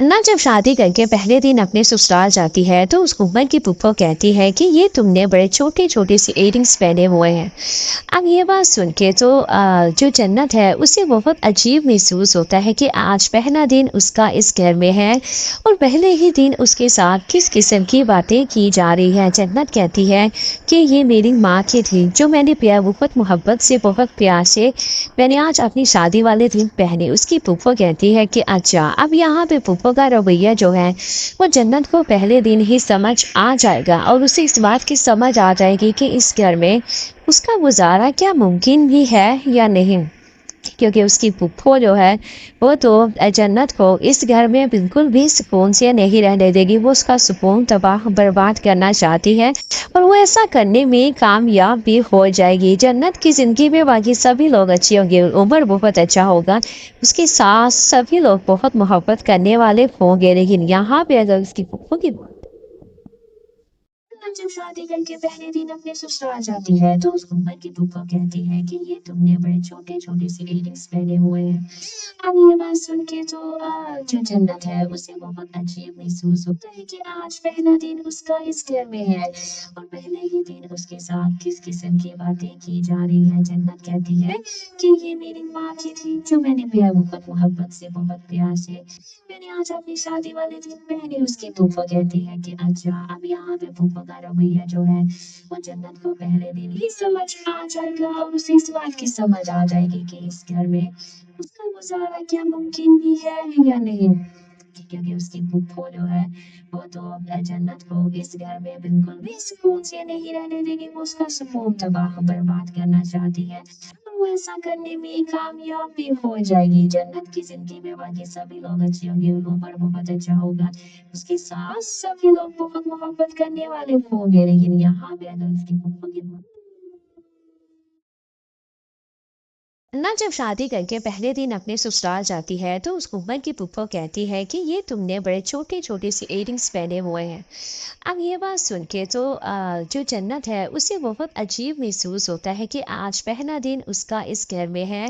ना जब शादी करके पहले दिन अपने ससुराल जाती है तो उस उम्र की फूफो कहती है कि ये तुमने बड़े छोटे छोटे से इयररिंग्स पहने हुए हैं। अब ये बात सुन के तो जो जन्नत है उसे बहुत अजीब महसूस होता है कि आज पहला दिन उसका इस घर में है और पहले ही दिन उसके साथ किस किस्म की बातें की जा रही है। जन्नत कहती है कि ये मेरी माँ की थी जो मैंने प्यार बहुत मोहब्बत से बहुत प्यार से मैंने आज अपनी शादी वाले दिन पहने। उसकी फूफो कहती है कि अच्छा अब यहाँ पे फूफो का रवैया जो है वो जन्नत को पहले दिन ही समझ आ जाएगा और उसे इस बात की समझ आ जाएगी कि इस घर में उसका गुजारा क्या मुमकिन भी है या नहीं, क्योंकि उसकी फूफो जो है वो तो जन्नत को इस घर में बिल्कुल भी सुकून से नहीं रहने देगी। वो उसका सुकून तबाह बर्बाद करना चाहती है और वो ऐसा करने में कामयाब भी हो जाएगी। जन्नत की ज़िंदगी में बाकी सभी लोग अच्छे होंगे, उम्र बहुत अच्छा होगा, उसके साथ सभी लोग बहुत मोहब्बत करने वाले होंगे, लेकिन यहाँ पे अगर उसकी फूफो की जब शादी करके पहले दिन अपने ससुराल जाती है तो उस उम्र की फूफो कहती है कि ये तुमने बड़े छोटे छोटे से इयररिंग्स पहने हुए हैं। अब ये बात सुन के तो जो जन्नत है उसे बहुत अजीब महसूस होता है कि आज पहला दिन उसका इस घर में है और पहले ही दिन उसके साथ किस किस्म की बातें की जा रही है। जन्नत कहती है कि ये मेरी माँ की थी जो मैंने प्यार बहुत मोहब्बत से बहुत प्यार से मैंने आज अपनी शादी वाले दिन पहने। उसकी फूफो कहती है कि अच्छा अब यहाँ पे फूफो का रवैया जो है वो जन्नत को पहले दिन ही समझ आ जाएगा और उसे इस बात की समझ आ जाएगी कि इस घर में उसका गुजारा क्या मुमकिन भी है या नहीं, क्योंकि उसकी फूफो जो है वो तो जन्नत को इस घर में बिल्कुल भी सुकून से नहीं रहने देगी। वो उसका सुकून तबाह बर्बाद करना चाहती है और वो ऐसा करने में कामयाब भी हो जाएगी। जन्नत की जिंदगी में बाकी सभी लोग अच्छे होंगे, उम्र बहुत अच्छा होगा, उसके साथ सभी लोग बहुत मोहब्बत करने वाले होंगे, लेकिन यहाँ पे अगर उसकी फूफो की ना जब शादी करके पहले दिन अपने ससुराल जाती है तो उस उम्र की फूफो कहती है कि ये तुमने बड़े छोटे छोटे से इयररिंग्स पहने हुए हैं। अब ये बात सुन के तो जो जन्नत है उसे बहुत अजीब महसूस होता है कि आज पहला दिन उसका इस घर में है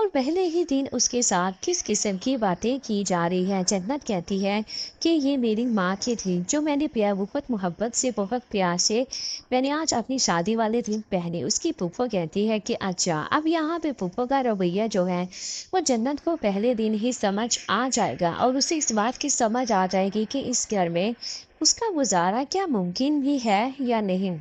और पहले ही दिन उसके साथ किस किस्म की बातें की जा रही है। जन्नत कहती है कि ये मेरी माँ की थी जो मैंने प्यार बहुत मोहब्बत से बहुत प्यार से मैंने आज अपनी शादी वाले दिन पहने। उसकी फूफो कहती है कि अच्छा अब यहाँ पे फूफो का रवैया जो है वो जन्नत को पहले दिन ही समझ आ जाएगा और उसे इस बात की समझ आ जाएगी कि इस घर में उसका गुजारा क्या मुमकिन भी है या नहीं,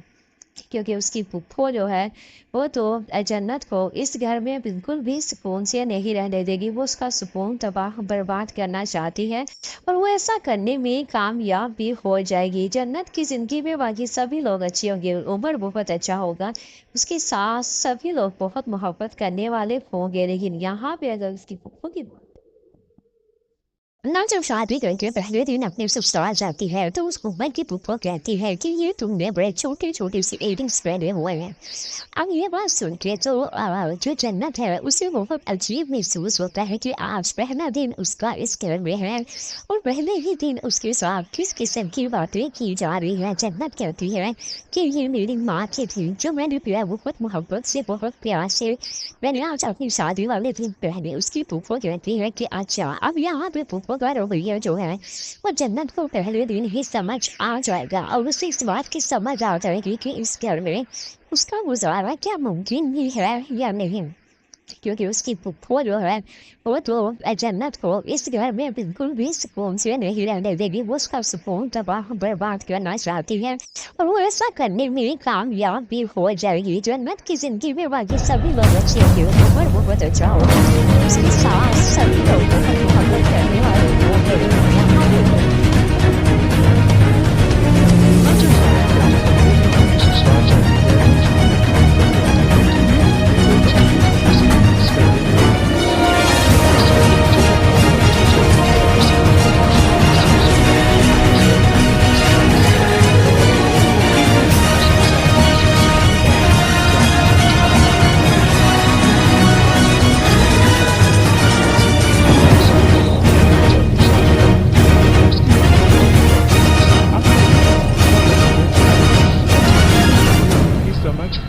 क्योंकि उसकी फूफो जो है वो तो जन्नत को इस घर में बिल्कुल भी सुकून से नहीं रहने देगी। वो उसका सुकून तबाह बर्बाद करना चाहती है और वो ऐसा करने में कामयाब भी हो जाएगी। जन्नत की ज़िंदगी में बाकी सभी लोग अच्छे होंगे, उम्र बहुत अच्छा होगा, उसके साथ सभी लोग बहुत मोहब्बत करने वाले होंगे, लेकिन यहाँ पे अगर उसकी फूफो की ना जब शादी करके पहले दिन अपने ससुराल जाती है तो उस उम्र की फूफो कहती है कि ये तुमने बड़े छोटे छोटे से इयररिंग्स पहने हुए हैं। अब ये बात सुन के तो जो जन्नत है उसे बहुत अजीब महसूस होता है कि आज पहला दिन उसका इस घर में है और पहले ही दिन उसके साथ किस किस्म की बातें की जा रही है। जन्नत कहती है कि ये मेरी माँ की थी जो मैंने प्यार बहुत मोहब्बत से बहुत प्यार से मैंने आज अपनी शादी वाले दिन पहने। उसकी फूफो कहती है कि अच्छा अब यहाँ पे फूफो का रवैया जो है वो जन्नत को पहले दिन ही समझ आ जाएगा और उसे इस बात की समझ आ जाएगी कि इस घर में उसका गुजारा क्या मुमकिन भी है या नहीं, क्योंकि उसकी फूफो जो है वो तो जन्नत को इस घर में बिल्कुल भी सुकून से नहीं रहने देगी। वो उसका सुकून तबाह बर्बाद करना चाहती है और वो ऐसा करने में कामयाब भी हो जाएगी। जन्नत की जिंदगी में बाकी सभी लोग अच्छे होंगे, उम्र बहुत अच्छा होगा, उसके साथ सभी लोग बहुत मोहब्बत करने वाले होंगे।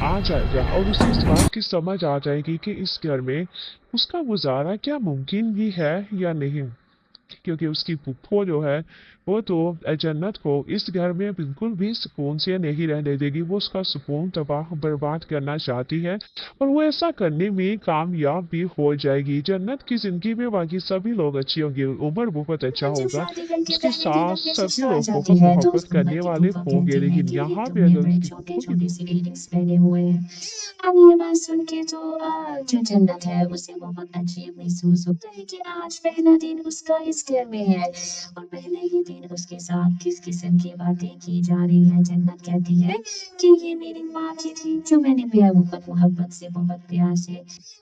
आ जाएगा और उसे इस बात की समझ आ जाएगी कि इस घर में उसका गुजारा क्या मुमकिन भी है या नहीं, क्योंकि उसकी फूफो जो है वो तो जन्नत को इस घर में बिल्कुल भी सुकून से नहीं रहने देगी। वो उसका सुकून तबाह बर्बाद करना चाहती है और वो ऐसा करने में कामयाब भी हो जाएगी। जन्नत की जिंदगी में बाकी सभी लोग अच्छे होंगे, उमर बहुत अच्छा जब होगा, शादी करके उसके पहले दिन साथ अपने सभी ससुराल लोग जाती बहुत है तो मोहब्बत उसकी उम्र करने की वाले फूफा होंगे, कहती है लेकिन कि ये यहाँ पे तुमने अगर बड़े उसकी छोटे फूफो की छोटे से इयरिंग्स पहने हुए हैं। अब ये बात सुन के जो जन्नत है उसे बहुत अजीब महसूस होता है कि आज पहला दिन उसका इस घर में है और पहले ही दिन उसके साथ किस किस्म की बातें की जा रही है। जन्नत कहती है कि ये मेरी माँ की थी जो मैंने बहुत मोहब्बत से बहुत प्यार से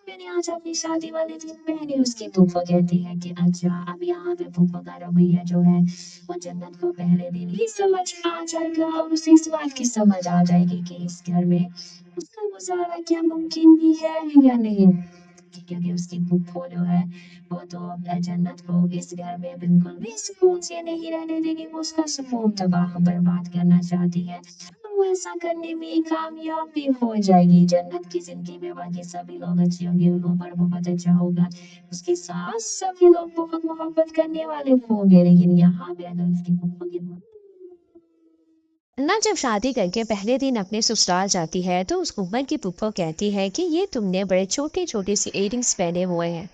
मैंने आज अपनी शादी वाले दिन पहने। उसकी फूफा कहती है कि अच्छा अब यहाँ पे फूफा का रवैया जो है वो जन्नत को पहले दिन ही समझ आ जाएगा और उसे इस बात की समझ आ जाएगी कि इस घर में उसका गुजारा क्या मुमकिन भी है या नहीं। क्योंकि उसकी फूफो जो है वो तो जन्नत को इस घर में बिल्कुल भी सुकून से नहीं रहने देगी। वो उसका सुकून तबाह बर्बाद करना चाहती है और वो ऐसा करने में कामयाब भी हो जाएगी। जन्नत की जिंदगी में बाकी सभी लोग अच्छे होंगे, उमर बहुत अच्छा होगा, उसके साथ सभी लोग बहुत मोहब्बत करने वाले होंगे। लेकिन यहाँ पे अगर उसकी फूफो की ना जब शादी करके पहले दिन अपने ससुराल जाती है तो उस उमर की फूफो कहती है कि ये तुमने बड़े छोटे छोटे से इयरिंग्स पहने हुए हैं।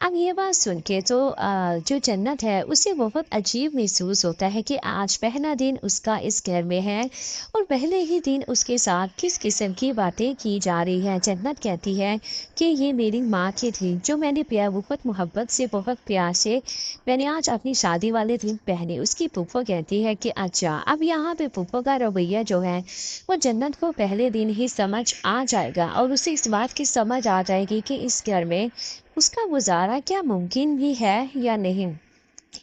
अब ये बात सुन के जो जन्नत है उसे बहुत अजीब महसूस होता है कि आज पहला दिन उसका इस घर में है और पहले ही दिन उसके साथ किस किस्म की बातें की जा रही है। जन्नत कहती है कि ये मेरी माँ की थी जो मैंने बहुत मोहब्बत से बहुत प्यार से मैंने आज अपनी शादी वाले दिन पहने। उसकी फूफो कहती है कि अच्छा अब यहाँ पे फूफो का रवैया जो है वो जन्नत को पहले दिन ही समझ आ जाएगा और उसे इस बात की समझ आ जाएगी कि इस घर में उसका गुजारा क्या मुमकिन भी है या नहीं।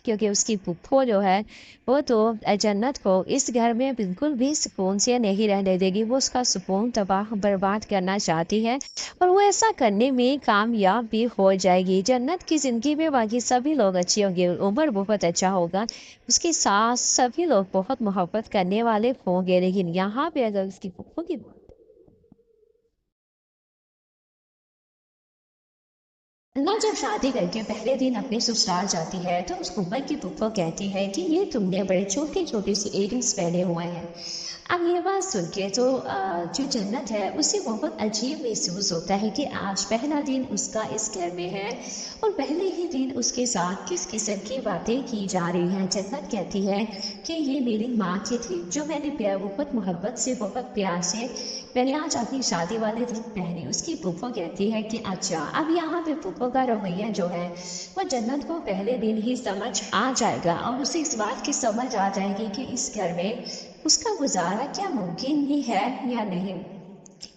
क्योंकि उसकी फूफो जो है वो तो जन्नत को इस घर में बिल्कुल भी सुकून से नहीं रहने देगी। वो उसका सुकून तबाह बर्बाद करना चाहती है और वो ऐसा करने में कामयाब भी हो जाएगी। जन्नत की ज़िंदगी में बाकी सभी लोग अच्छे होंगे, उमर बहुत अच्छा होगा, उसके साथ सभी लोग बहुत मोहब्बत करने वाले होंगे। लेकिन यहाँ पे अगर उसकी फूफो की ना जब शादी करके पहले दिन अपने ससुराल जाती है तो उस उमर की फूफो कहती है कि ये तुमने बड़े छोटे छोटे से इयरिंग्स पहने हुए हैं। अब ये बात सुन के जो जन्नत है उसे बहुत अजीब महसूस होता है कि आज पहला दिन उसका इस घर में है और पहले ही दिन उसके साथ किस किस्म की बातें की जा रही हैं। जन्नत कहती है कि ये मेरी माँ की थी जो मैंने बहुत मोहब्बत से बहुत प्यार से मैंने आज अपनी शादी वाले दिन पहने। उसकी फूफो कहती है कि अच्छा अब यहाँ पे फूफो का रवैया जो है वो जन्नत को पहले दिन ही समझ आ जाएगा और उसे इस बात की समझ आ जाएगी कि इस घर में उसका गुजारा क्या मुमकिन भी है या नहीं।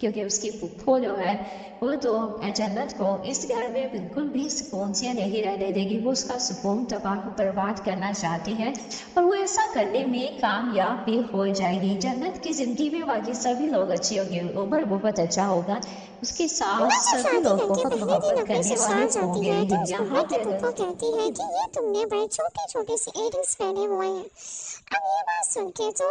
क्योंकि उसकी फूफो जो है वो तो जन्नत को इस घर में बिल्कुल भी सुकून से नहीं रहने देगी। वो उसका सुकून तबाह बर्बाद करना चाहती है और वो ऐसा करने में कामयाब भी हो जाएगी। जन्नत की जिंदगी में बाकी सभी लोग अच्छे होंगे, उमर बहुत अच्छा होगा, उसके साथ ना जब सभी शादी लोग करके बहुत पहले दिन मोहब्बत अपने करने वाले ससुराल जाती होंगे। है तो लेकिन उस यहाँ उम्र की पे अगर फूफो कहती है कि ये तुमने बड़े छोटे छोटे से इयरिंग्स पहने हुए हैं। अब ये बात सुन के जो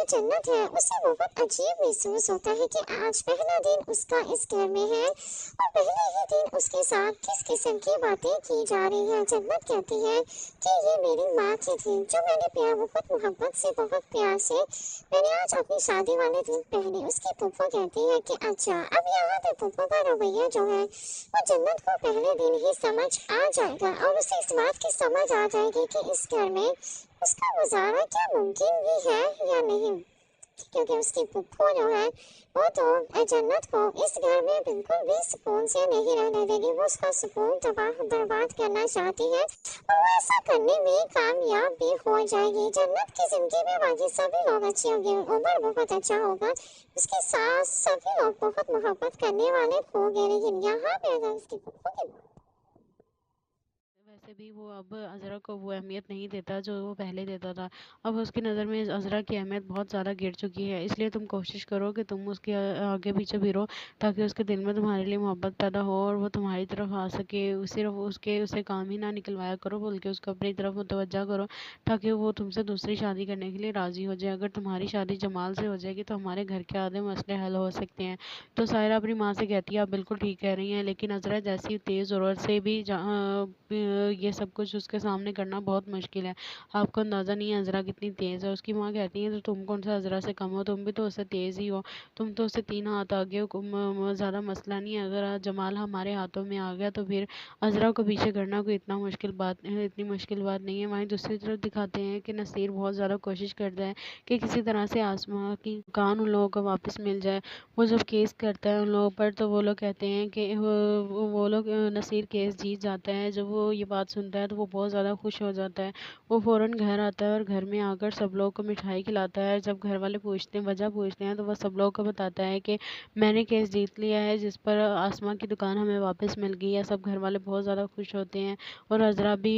जन्नत है उसे बहुत अजीब महसूस होता है कि आज पहला दिन उसका इस घर में है और पहले ही दिन उसके साथ किस किस्म की बातें की जा रही है। जन्नत कहती है कि ये मेरी माँ की थी जो मैंने बहुत मोहब्बत से बहुत प्यार से मैंने आज अपनी शादी वाले दिन पहने। उसकी फूफो कहती है कि अच्छा अब यहाँ पे फूफो का रवैया जो है वो जन्नत को पहले दिन ही समझ आ जाएगा और उसे इस बात की समझ आ जाएगी कि इस घर में उसका गुजारा क्या मुमकिन भी है या नहीं। क्योंकि उसकी फूफो जो है वो तो जन्नत को इस घर में बिल्कुल भी सुकून से नहीं रहने देगी। वो उसका सुकून तबाह बर्बाद करना चाहती है और वो ऐसा करने में कामयाब भी हो जाएगी। जन्नत की जिंदगी में बाकी सभी लोग अच्छे होंगे, उमर बहुत अच्छा होगा, उसके साथ सभी लोग बहुत मोहब्बत करने वाले होंगे। लेकिन यहाँ पे अगर उसकी फूफो की वैसे भी वो अब अज़रा को वो अहमियत नहीं देता जो वो पहले देता था। अब उसकी नज़र में अज़रा की अहमियत बहुत ज़्यादा गिर चुकी है। इसलिए तुम कोशिश करो कि तुम उसके आगे पीछे भी रहो ताकि उसके दिल में तुम्हारे लिए मोहब्बत पैदा हो और वो तुम्हारी तरफ आ सके। सिर्फ उसे काम ही ना निकलवाया करो बल्कि उसको अपनी तरफ मुतवज्जा करो ताकि वो तुमसे दूसरी शादी करने के लिए राज़ी हो जाए। अगर तुम्हारी शादी जमाल से हो जाएगी तो हमारे घर के आधे मसले हल हो सकते हैं। तो सायरा अपनी माँ से कहती है आप बिल्कुल ठीक कह रही हैं, लेकिन अज़रा जैसी तेज़ ज़रूरत से भी ये सब कुछ उसके सामने करना बहुत मुश्किल है। आपको अंदाज़ा नहीं है अज़रा कितनी तेज़ है। उसकी माँ कहती है तो तुम कौन सा अज़रा से कम हो, तुम भी तो उससे तेज़ ही हो, तुम तो उससे 3 हाथ आगे हो, ज़्यादा मसला नहीं है। अगर आज जमाल हमारे हाथों में आ गया तो फिर अज़रा को पीछे करना कोई इतनी मुश्किल बात नहीं है। वहीं दूसरी तरफ दिखाते हैं कि नसीर बहुत ज़्यादा कोशिश करता है कि किसी तरह से आसमां की दुकान उन लोगों को वापस मिल जाए। वो जब केस करता है उन लोगों पर तो वो लोग कहते हैं कि वो लोग नसीर केस जीत जाता है। जब वो ये बात सुनता है तो वो बहुत ज़्यादा खुश हो जाता है। वो फ़ौरन घर आता है और घर में आकर सब लोगों को मिठाई खिलाता है। जब घर वाले वजह पूछते हैं तो वो सब लोगों को बताता है कि मैंने केस जीत लिया है जिस पर आसमां की दुकान हमें वापस मिल गई है। सब घर वाले बहुत ज़्यादा खुश होते हैं और अज़रा भी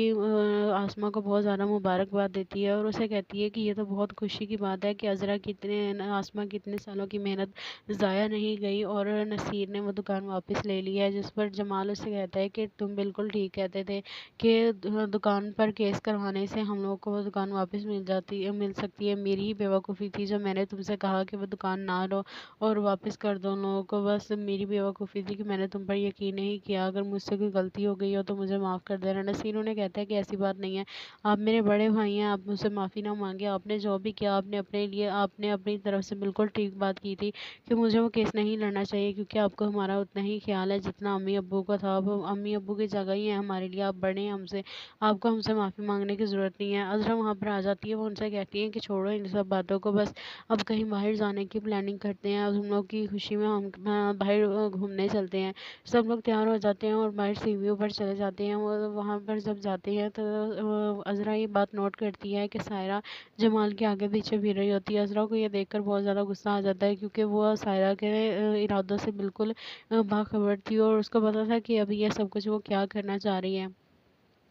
आसमां को बहुत ज़्यादा मुबारकबाद देती है और उसे कहती है कि ये तो बहुत खुशी की बात है कि आसमां की इतने सालों की मेहनत ज़ाया नहीं गई और नसीर ने वो दुकान वापस ले ली है। जिस पर जमाल उससे कहता है कि तुम बिल्कुल ठीक कहते थे कि दुकान पर केस करवाने से हम लोगों को वो दुकान वापस मिल सकती है। मेरी ही बेवकूफ़ी थी जो मैंने तुमसे कहा कि वो दुकान ना लो और वापस कर दो उन लोगों को। बस मेरी बेवकूफ़ी थी कि मैंने तुम पर यकीन नहीं किया। अगर मुझसे कोई गलती हो गई हो तो मुझे माफ़ कर देना। नसीर उन्हें कहता है कि ऐसी बात नहीं है, आप मेरे बड़े भाई हैं, आप मुझसे माफ़ी ना मांगे। आपने जो भी किया आपने अपनी तरफ से बिल्कुल ठीक बात की थी कि मुझे वो केस नहीं लड़ना चाहिए क्योंकि आपको हमारा उतना ही ख्याल है जितना अम्मी अब्बू का था। अब अम्मी अब्बू की जगह ही है हमारे लिए, आप बड़े हैं हमसे, आपको हमसे माफ़ी मांगने की ज़रूरत नहीं है। अज़रा वहाँ पर आ जाती है। वो उनसे कहती है कि छोड़ो इन सब बातों को, बस अब कहीं बाहर जाने की प्लानिंग करते हैं। अब हम लोग की खुशी में हम बाहर घूमने चलते हैं। सब लोग तैयार हो जाते हैं और बाहर सी व्यू पर चले जाते हैं। वो वहाँ पर जब जाते हैं तो अज़रा ये बात नोट करती है कि सायरा जमाल के आगे पीछे फिर रही होती है। अज़रा को ये देखकर बहुत ज़्यादा गुस्सा आ जाता है क्योंकि वो सायरा के इरादों से बिल्कुल बाखबर थी और उसको पता था कि अभी ये सब कुछ वो क्या करना चाह रही है।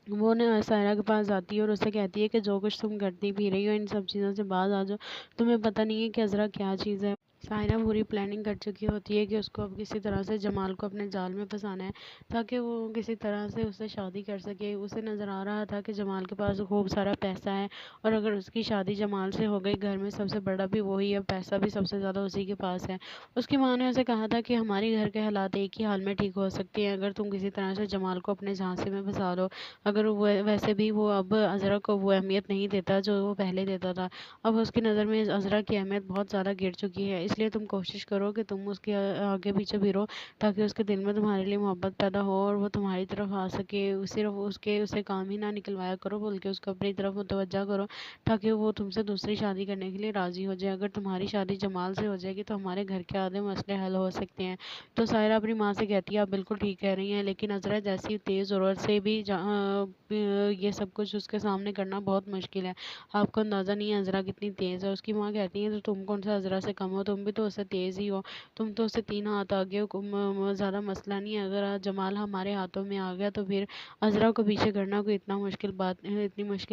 वो ना सायरा के पास जाती है और उससे कहती है कि जो कुछ तुम करती पी रही हो इन सब चीज़ों से बाज आ जाओ, तुम्हें पता नहीं है कि अज़रा क्या चीज़ है। सायरा पूरी प्लानिंग कर चुकी होती है कि उसको अब किसी तरह से जमाल को अपने जाल में फंसाना है ताकि वो किसी तरह से उससे शादी कर सके। उसे नज़र आ रहा था कि जमाल के पास खूब सारा पैसा है और अगर उसकी शादी जमाल से हो गई, घर में सबसे बड़ा भी वही है, पैसा भी सबसे ज़्यादा उसी के पास है। उसकी माँ ने उसे कहा था कि हमारे घर के हालात एक ही हाल में ठीक हो सकते हैं अगर तुम किसी तरह से जमाल को अपने झांसे में फंसा लो। अगर वो वैसे भी वो अब अज़रा को वो अहमियत नहीं देता जो वो पहले देता था। अब उसकी नज़र में अज़रा की अहमियत बहुत ज़्यादा गिर चुकी है, इसलिए तुम कोशिश करो कि तुम उसके आगे पीछे फिरो ताकि उसके दिल में तुम्हारे लिए मोहब्बत पैदा हो और वो तुम्हारी तरफ आ सके। सिर्फ उसे काम ही ना निकलवाया करो बल्कि उसको अपनी तरफ मुतवज्जा करो ताकि वो तुमसे दूसरी शादी करने के लिए राज़ी हो जाए। अगर तुम्हारी शादी जमाल से हो जाएगी तो हमारे घर के आधे मसले हल हो सकते हैं। तो सायरा अपनी माँ से कहती है आप बिल्कुल ठीक कह रही हैं, लेकिन अज़रा जैसी तेज़ ज़रूरत से भी ये सब कुछ उसके सामने करना बहुत मुश्किल है। आपको अंदाज़ा नहीं है अज़रा कितनी तेज़ है। उसकी माँ कहती है तो तुम कौन सा अज़रा से कम हो, तुम भी तो उससे तेज़ ही हो, तुम तो उससे 3 हाथ आगे हो, ज़्यादा मसला नहीं है। अगर आज जमाल हमारे हाथों में आ गया तो फिर अज़रा को पीछे करना कोई इतनी मुश्किल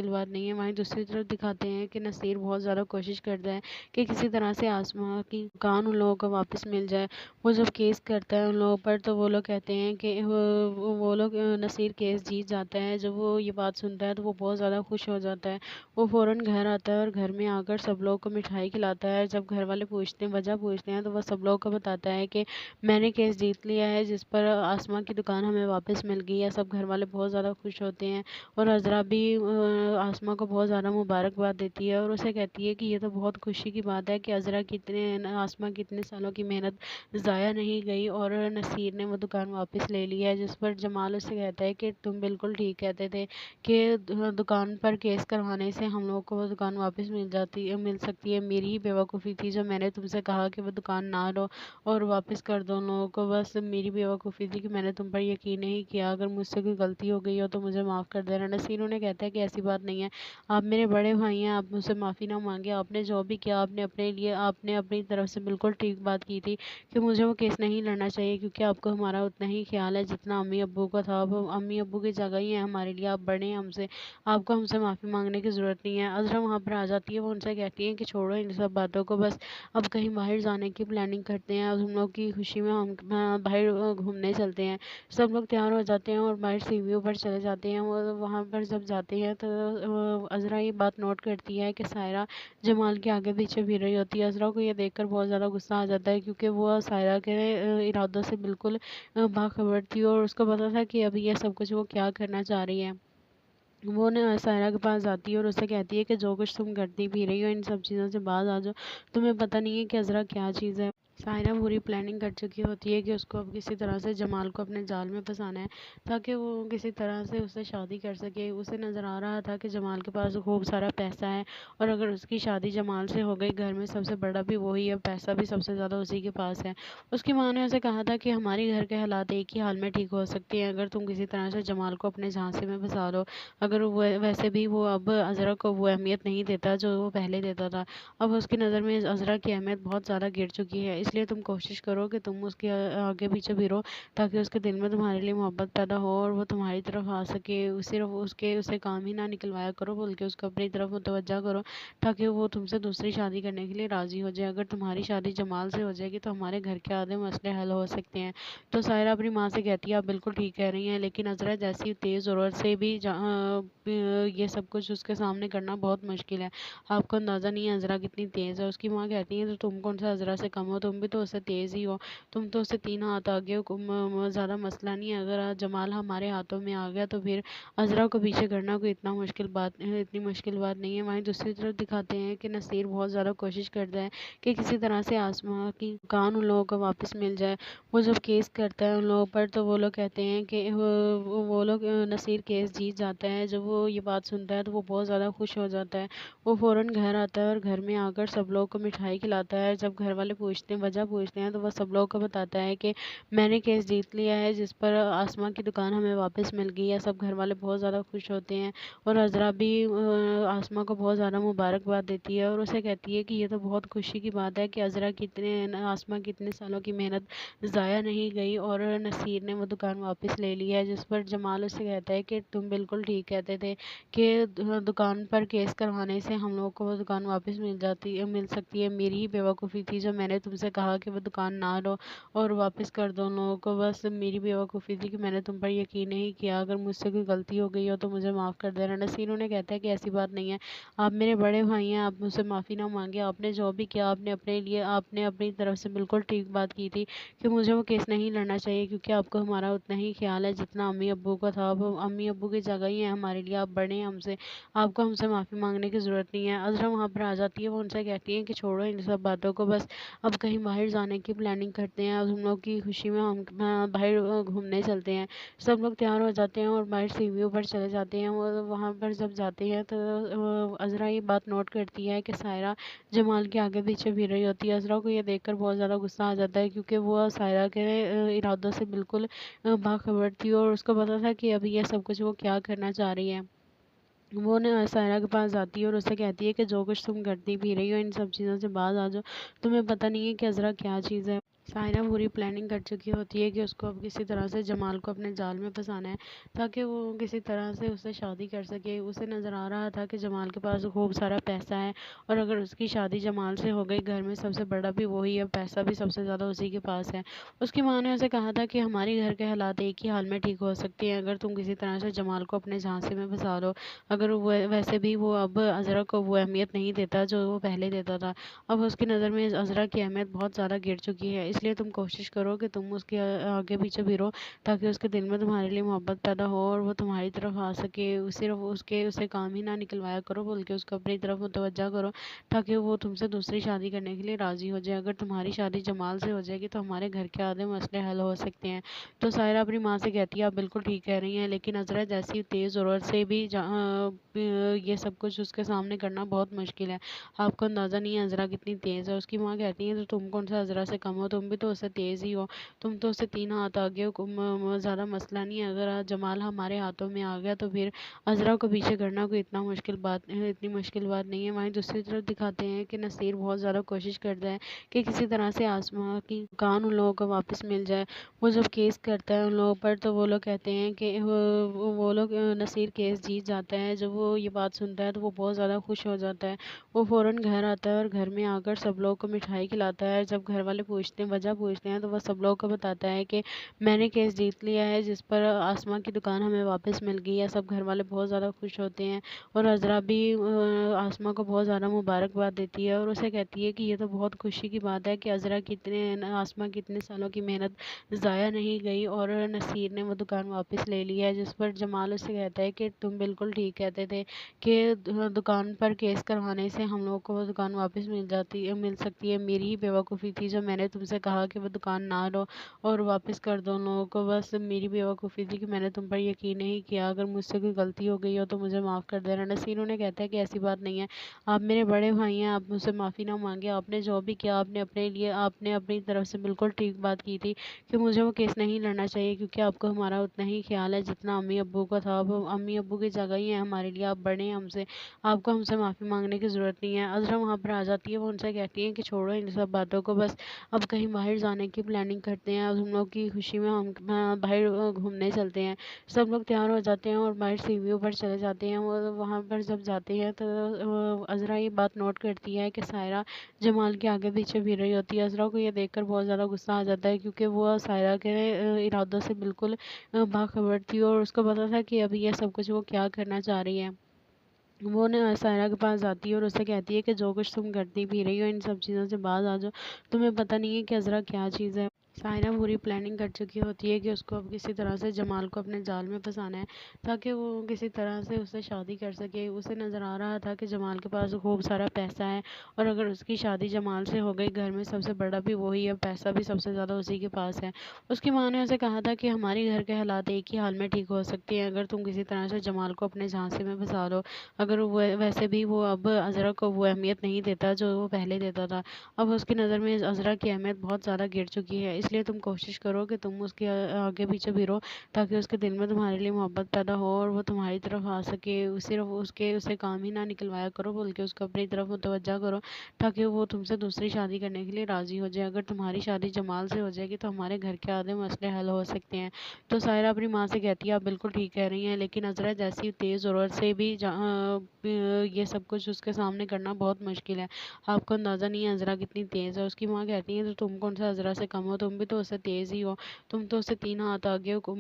बात नहीं है। वहीं दूसरी तरफ दिखाते हैं कि नसीर बहुत ज़्यादा कोशिश करता है कि किसी तरह से आसमां की दुकान उन लोगों को वापस मिल जाए। वो जब केस करता है उन लोगों पर तो वो लोग कहते हैं कि वो लोग नसीर केस जीत जाता है। जब वो ये बात सुनता है तो वो बहुत ज़्यादा खुश हो जाता है। वो फ़ौरन घर आता है और घर में आकर सब लोगों को मिठाई खिलाता है। जब घर वाले वजह पूछते हैं तो वो सब लोगों को बताता है कि मैंने केस जीत लिया है जिस पर आसमां की दुकान हमें वापस मिल गई है। सब घर वाले बहुत ज़्यादा खुश होते हैं और अज़रा भी आसमां को बहुत ज़्यादा मुबारकबाद देती है और उसे कहती है कि ये तो बहुत खुशी की बात है कि आसमां की इतने सालों की मेहनत ज़ाया नहीं गई और नसीर ने वो दुकान वापस ले ली है। जिस पर जमाल उससे कहता है कि तुम बिल्कुल ठीक कहते थे कि दुकान पर केस करवाने से हम लोगों को वो दुकान वापस मिल सकती है। मेरी ही बेवकूफ़ी थी जो मैंने तुमसे कहा कि वो दुकान ना लो और वापस कर दो उन लोगों को। बस मेरी बेवकूफ़ी थी कि मैंने तुम पर यकीन नहीं किया। अगर मुझसे कोई गलती हो गई हो तो मुझे माफ़ कर देना। नसीर उन्हें कहता है कि ऐसी बात नहीं है, आप मेरे बड़े भाई हैं, आप मुझसे माफ़ी ना मांगे। आपने जो भी किया आपने अपनी तरफ से बिल्कुल ठीक बात की थी कि मुझे वो केस नहीं लड़ना चाहिए क्योंकि आपको हमारा उतना ही ख्याल है जितना अम्मी अब्बू का था। अब अम्मी अब्बू की जगह ही है हमारे लिए, आप बड़े हैं हमसे, आपको हमसे माफ़ी मांगने की ज़रूरत नहीं है। अज़रा वहाँ पर आ जाती है। वो उनसे कहती है कि छोड़ो इन सब बातों को, बस अब कहीं बाहर जाने की प्लानिंग करते हैं। अब हम लोग की खुशी में हम बाहर घूमने चलते हैं। सब लोग तैयार हो जाते हैं और बाहर सी व्यू पर चले जाते हैं। वो वहाँ पर जब जाते हैं तो अज़रा ये बात नोट करती है कि सायरा जमाल के आगे पीछे फिर रही होती है। अज़रा को ये देखकर बहुत ज़्यादा गुस्सा आ जाता है क्योंकि वो सायरा के इरादों से बिल्कुल बाखबर थी और उसको पता था कि अभी ये सब कुछ वो क्या करना चाह रही है। वो ना सायरा के पास जाती है और उससे कहती है कि जो कुछ तुम करती भी रही हो इन सब चीज़ों से बाज आ जाओ। तुम्हें पता नहीं है कि अज़रा क्या चीज़ है। सायरा पूरी प्लानिंग कर चुकी होती है कि उसको अब किसी तरह से जमाल को अपने जाल में फंसाना है ताकि वो किसी तरह से उससे शादी कर सके। उसे नज़र आ रहा था कि जमाल के पास खूब सारा पैसा है और अगर उसकी शादी जमाल से हो गई, घर में सबसे बड़ा भी वही है, पैसा भी सबसे ज़्यादा उसी के पास है। उसकी माँ ने उसे कहा था कि हमारे घर के हालात एक ही हाल में ठीक हो सकते हैं अगर तुम किसी तरह से जमाल को अपने झांसे में फंसा लो। अगर वो वैसे भी वो अब अज़रा को वो अहमियत नहीं देता जो वो पहले देता था। अब उसकी नज़र में अज़रा की अहमियत बहुत ज़्यादा गिर चुकी है, इसलिए तुम कोशिश करो कि तुम उसके आगे पीछे फिरो ताकि उसके दिल में तुम्हारे लिए मोहब्बत पैदा हो और वो तुम्हारी तरफ आ सके। सिर्फ उसके उसे काम ही ना निकलवाया करो बल्कि उसको अपनी तरफ मुतवज्जा करो ताकि वो तुमसे दूसरी शादी करने के लिए राज़ी हो जाए। अगर तुम्हारी शादी जमाल से हो जाएगी तो हमारे घर के आधे मसले हल हो सकते हैं। तो सायरा अपनी माँ से कहती है आप बिल्कुल ठीक कह रही हैं, लेकिन अज़रा जैसी तेज़ ज़रूरत से भी ये सब कुछ उसके सामने करना बहुत मुश्किल है। आपको अंदाज़ा नहीं है अज़रा कितनी तेज़ है। उसकी माँ कहती है तो तुम कौन सा अज़रा से कम हो, तुम भी तो उससे तेज़ ही हो। तुम तो उससे 3 हाथ आगे हो। ज़्यादा मसला नहीं है। अगर आज जमाल हमारे हाथों में आ गया तो फिर अज़रा को पीछे करना कोई इतनी मुश्किल बात नहीं है। वहीं दूसरी तरफ दिखाते हैं कि नसीर बहुत ज़्यादा कोशिश करता है कि किसी तरह से आसमां की कान उन लोगों को वापस मिल जाए। वो जब केस करता है उन लोगों पर तो वो लोग कहते हैं कि वो लोग नसीर केस जीत जाता है। जब वो ये बात सुनता है तो वो बहुत ज़्यादा खुश हो जाता है। वो फ़ौरन घर आता है और घर में आकर सब लोगों को मिठाई खिलाता है। जब घर वाले वजह पूछते हैं तो वो सब लोगों को बताता है कि मैंने केस जीत लिया है जिस पर आसमां की दुकान हमें वापस मिल गई है। सब घर वाले बहुत ज़्यादा खुश होते हैं और अज़रा भी आसमां को बहुत ज़्यादा मुबारकबाद देती है और उसे कहती है कि ये तो बहुत खुशी की बात है कि आसमां की इतने सालों की मेहनत ज़ाया नहीं गई और नसीर ने वो दुकान वापस ले ली है। जिस पर जमाल उससे कहता है कि तुम बिल्कुल ठीक कहते थे कि दुकान पर केस करवाने से हम लोगों को वो दुकान वापस मिल सकती है। मेरी ही बेवकूफ़ी थी जो मैंने तुमसे कहा कि वो दुकान ना लो और वापस कर दो उन लोगों को। बस मेरी बेवकूफ़ी थी कि मैंने तुम पर यकीन नहीं किया। अगर मुझसे कोई गलती हो गई हो तो मुझे माफ़ कर देना। नसीर उन्हें कहता है कि ऐसी बात नहीं है, आप मेरे बड़े भाई हैं, आप मुझसे माफ़ी ना मांगे। आपने जो भी किया आपने अपनी तरफ से बिल्कुल ठीक बात की थी कि मुझे वो केस नहीं लड़ना चाहिए क्योंकि आपको हमारा उतना ही ख्याल है जितना अम्मी अब्बू का था। अब अम्मी अब्बू की जगह ही है हमारे लिए, आप बड़े हैं हमसे, आपको हमसे माफ़ी मांगने की ज़रूरत नहीं है। अज़रा वहाँ पर आ जाती है। वो उनसे कहती है कि छोड़ो इन सब बातों को, बस अब कहीं बाहर जाने की प्लानिंग करते हैं। अब हम लोग की खुशी में हम बाहर घूमने चलते हैं। सब लोग तैयार हो जाते हैं और बाहर सीढ़ियों पर चले जाते हैं। वो वहाँ पर जब जाते हैं तो अज़रा ये बात नोट करती है कि सायरा जमाल के आगे पीछे फिर रही होती है। अज़रा को ये देखकर बहुत ज़्यादा गुस्सा आ जाता है क्योंकि वो सायरा के इरादों से बिल्कुल बाखबर थी और उसको पता था कि अभी ये सब कुछ वो क्या करना चाह रही है। वो ना सायरा के पास जाती है और उससे कहती है कि जो कुछ तुम करती भी रही हो इन सब चीज़ों से बाज आ जाओ। तुम्हें पता नहीं है कि अज़रा क्या चीज़ है। सायरा पूरी प्लानिंग कर चुकी होती है कि उसको अब किसी तरह से जमाल को अपने जाल में फंसाना है ताकि वो किसी तरह से उससे शादी कर सके। उसे नज़र आ रहा था कि जमाल के पास खूब सारा पैसा है और अगर उसकी शादी जमाल से हो गई, घर में सबसे बड़ा भी वही है, पैसा भी सबसे ज़्यादा उसी के पास है। उसकी माँ ने उसे कहा था कि हमारे घर के हालात एक ही हाल में ठीक हो सकते हैं अगर तुम किसी तरह से जमाल को अपने झांसे में फंसा लो। अगर वो वैसे भी वो अब अज़रा को वो अहमियत नहीं देता जो वो पहले देता था। अब उसकी नज़र में अज़रा की अहमियत बहुत ज़्यादा गिर चुकी है, इसलिए तुम कोशिश करो कि तुम उसके आगे पीछे फिरो ताकि उसके दिल में तुम्हारे लिए मोहब्बत पैदा हो और वो तुम्हारी तरफ आ सके। सिर्फ उसे काम ही ना निकलवाया करो बल्कि उसको अपनी तरफ मुतवज्जा करो ताकि वो तुमसे दूसरी शादी करने के लिए राज़ी हो जाए। अगर तुम्हारी शादी जमाल से हो जाएगी तो हमारे घर के आधे मसले हल हो सकते हैं। तो सायरा अपनी माँ से कहती है आप बिल्कुल ठीक कह रही हैं, लेकिन अज़रा जैसी तेज़ ज़रूरत से भी ये सब कुछ उसके सामने करना बहुत मुश्किल है। आपको अंदाज़ा नहीं है अज़रा कितनी तेज़ है। उसकी माँ कहती है तो तुम कौन सा अज़रा से कम हो, तुम भी तो उससे तेज़ ही हो। तुम तो उससे 3 हाथ आगे हो। ज़्यादा मसला नहीं है। अगर आज जमाल हमारे हाथों में आ गया तो फिर अज़रा को पीछे करना कोई इतनी मुश्किल बात नहीं है। वहीं दूसरी तरफ दिखाते हैं कि नसीर बहुत ज़्यादा कोशिश करता है कि किसी तरह से आसमां की कान उन लोगों को वापस मिल जाए। वो जब केस करता है उन लोगों पर तो वो लोग कहते हैं कि वो लोग नसीर केस जीत जाता है। जब वो ये बात सुनता है तो वो बहुत ज़्यादा खुश हो जाता है। वो फ़ौरन घर आता है और घर में आकर सब लोगों को मिठाई खिलाता है। जब घर वाले वजह पूछते हैं तो वह सब लोगों को बताता है कि मैंने केस जीत लिया है, जिस पर आसमा की दुकान हमें वापस मिल गई है। सब घर वाले बहुत ज़्यादा खुश होते हैं और अज़रा भी आसमा को बहुत ज़्यादा मुबारकबाद देती है और उसे कहती है कि ये तो बहुत खुशी की बात है कि अज़रा की आसमा की इतने सालों की मेहनत ज़ाया नहीं गई और नसीर ने वो दुकान वापस ले ली है। जिस पर जमाल उससे कहता है कि तुम बिल्कुल ठीक कहते थे कि दुकान पर केस करवाने से हम लोगों को वो दुकान वापस मिल सकती है। मेरी ही बेवकूफ़ी थी जो मैंने तुमसे कहा कि वो दुकान ना लो और वापस कर दो उन लोगों को। बस मेरी बेवकूफ़ी थी कि मैंने तुम पर यकीन नहीं किया। अगर मुझसे कोई गलती हो गई हो तो मुझे माफ़ कर देना। नसीर उन्हें कहता है कि ऐसी बात नहीं है, आप मेरे बड़े भाई हैं, आप मुझसे माफ़ी ना मांगे। आपने जो भी किया आपने अपनी तरफ से बिल्कुल ठीक बात की थी कि मुझे वो केस नहीं लड़ना चाहिए, क्योंकि आपको हमारा उतना ही ख्याल है जितना अम्मी अब्बू का था। अब अम्मी अब्बू की जगह ही है हमारे लिए, आप बड़े हैं हमसे, आपको हमसे माफ़ी मांगने की ज़रूरत नहीं है। अज़रा वहाँ पर आ जाती है, वो उनसे कहती है कि छोड़ो इन सब बातों को, बस अब कहीं बाहर जाने की प्लानिंग करते हैं। अब हम लोग की खुशी में हम बाहर घूमने चलते हैं। सब लोग तैयार हो जाते हैं और बाहर सीढ़ियों पर चले जाते हैं। वो वहाँ पर जब जाते हैं तो अज़रा ये बात नोट करती है कि सायरा जमाल के आगे पीछे फिर रही होती है। अज़रा को ये देखकर बहुत ज़्यादा गुस्सा आ जाता है, क्योंकि वो सायरा के इरादों से बिल्कुल बाखबर थी और उसको पता था कि अभी ये सब कुछ वो क्या करना चाह रही है। वो ना सायरा के पास जाती है और उससे कहती है कि जो कुछ तुम करती भी रही हो इन सब चीज़ों से बाज आ जाओ, तुम्हें पता नहीं है कि अज़रा क्या चीज़ है। सायरा पूरी प्लानिंग कर चुकी होती है कि उसको अब किसी तरह से जमाल को अपने जाल में फंसाना है, ताकि वो किसी तरह से उससे शादी कर सके। उसे नज़र आ रहा था कि जमाल के पास खूब सारा पैसा है और अगर उसकी शादी जमाल से हो गई, घर में सबसे बड़ा भी वही है, पैसा भी सबसे ज़्यादा उसी के पास है। उसकी माँ ने उसे कहा था कि हमारे घर के हालात एक ही हाल में ठीक हो सकते हैं अगर तुम किसी तरह से जमाल को अपने झांसे में फंसा लो। अगर वो वैसे भी वो अब अज़रा को वो अहमियत नहीं देता जो वो पहले देता था। अब उसकी नज़र में अज़रा की अहमियत बहुत ज़्यादा गिर चुकी है, इसलिए तुम कोशिश करो कि तुम उसके आगे पीछे फिरो, ताकि उसके दिल में तुम्हारे लिए मोहब्बत पैदा हो और वो तुम्हारी तरफ आ सके। सिर्फ उसे काम ही ना निकलवाया करो, बल्कि उसको अपनी तरफ मुतवज्जा करो, ताकि वो तुमसे दूसरी शादी करने के लिए राज़ी हो जाए। अगर तुम्हारी शादी जमाल से हो जाएगी तो हमारे घर के आधे मसले हल हो सकते हैं। तो सायरा अपनी माँ से कहती है आप बिल्कुल ठीक कह रही हैं, लेकिन अज़रा जैसी तेज़ औरत से भी ये सब कुछ उसके सामने करना बहुत मुश्किल है। आपको अंदाज़ा नहीं है अज़रा कितनी तेज़ है। उसकी माँ कहती है तो तुम कौन सा अज़रा से कम हो, तुम भी तो उससे तेज़ ही हो, तुम तो उससे 3 हाथ आगे हो।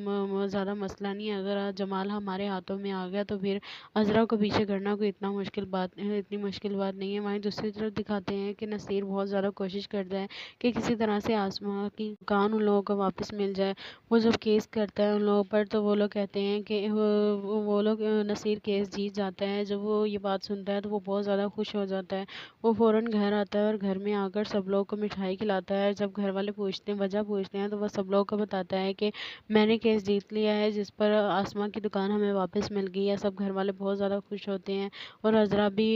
ज़्यादा मसला नहीं है, अगर आज जमाल हमारे हाथों में आ गया तो फिर अज़रा को पीछे करना कोई इतनी मुश्किल बात नहीं है। वहीं दूसरी तरफ दिखाते हैं कि नसीर बहुत ज़्यादा कोशिश करता है कि किसी तरह से आसमा की दुकान उन लोगों को वापस मिल जाए। वो जब केस करता है उन लोगों पर तो वो लोग कहते हैं कि वो लोग नसीर केस जीत जाता है। जब वो ये बात सुनता है तो वो बहुत ज़्यादा खुश हो जाता है। वो फ़ौरन घर आता है और घर में आकर सब लोगों को मिठाई खिलाता है। जब घर वाले वजह पूछते हैं तो वह सब लोगों को बताता है कि मैंने केस जीत लिया है, जिस पर आसमा की दुकान हमें वापस मिल गई है। सब घर वाले बहुत ज़्यादा खुश होते हैं और अज़रा भी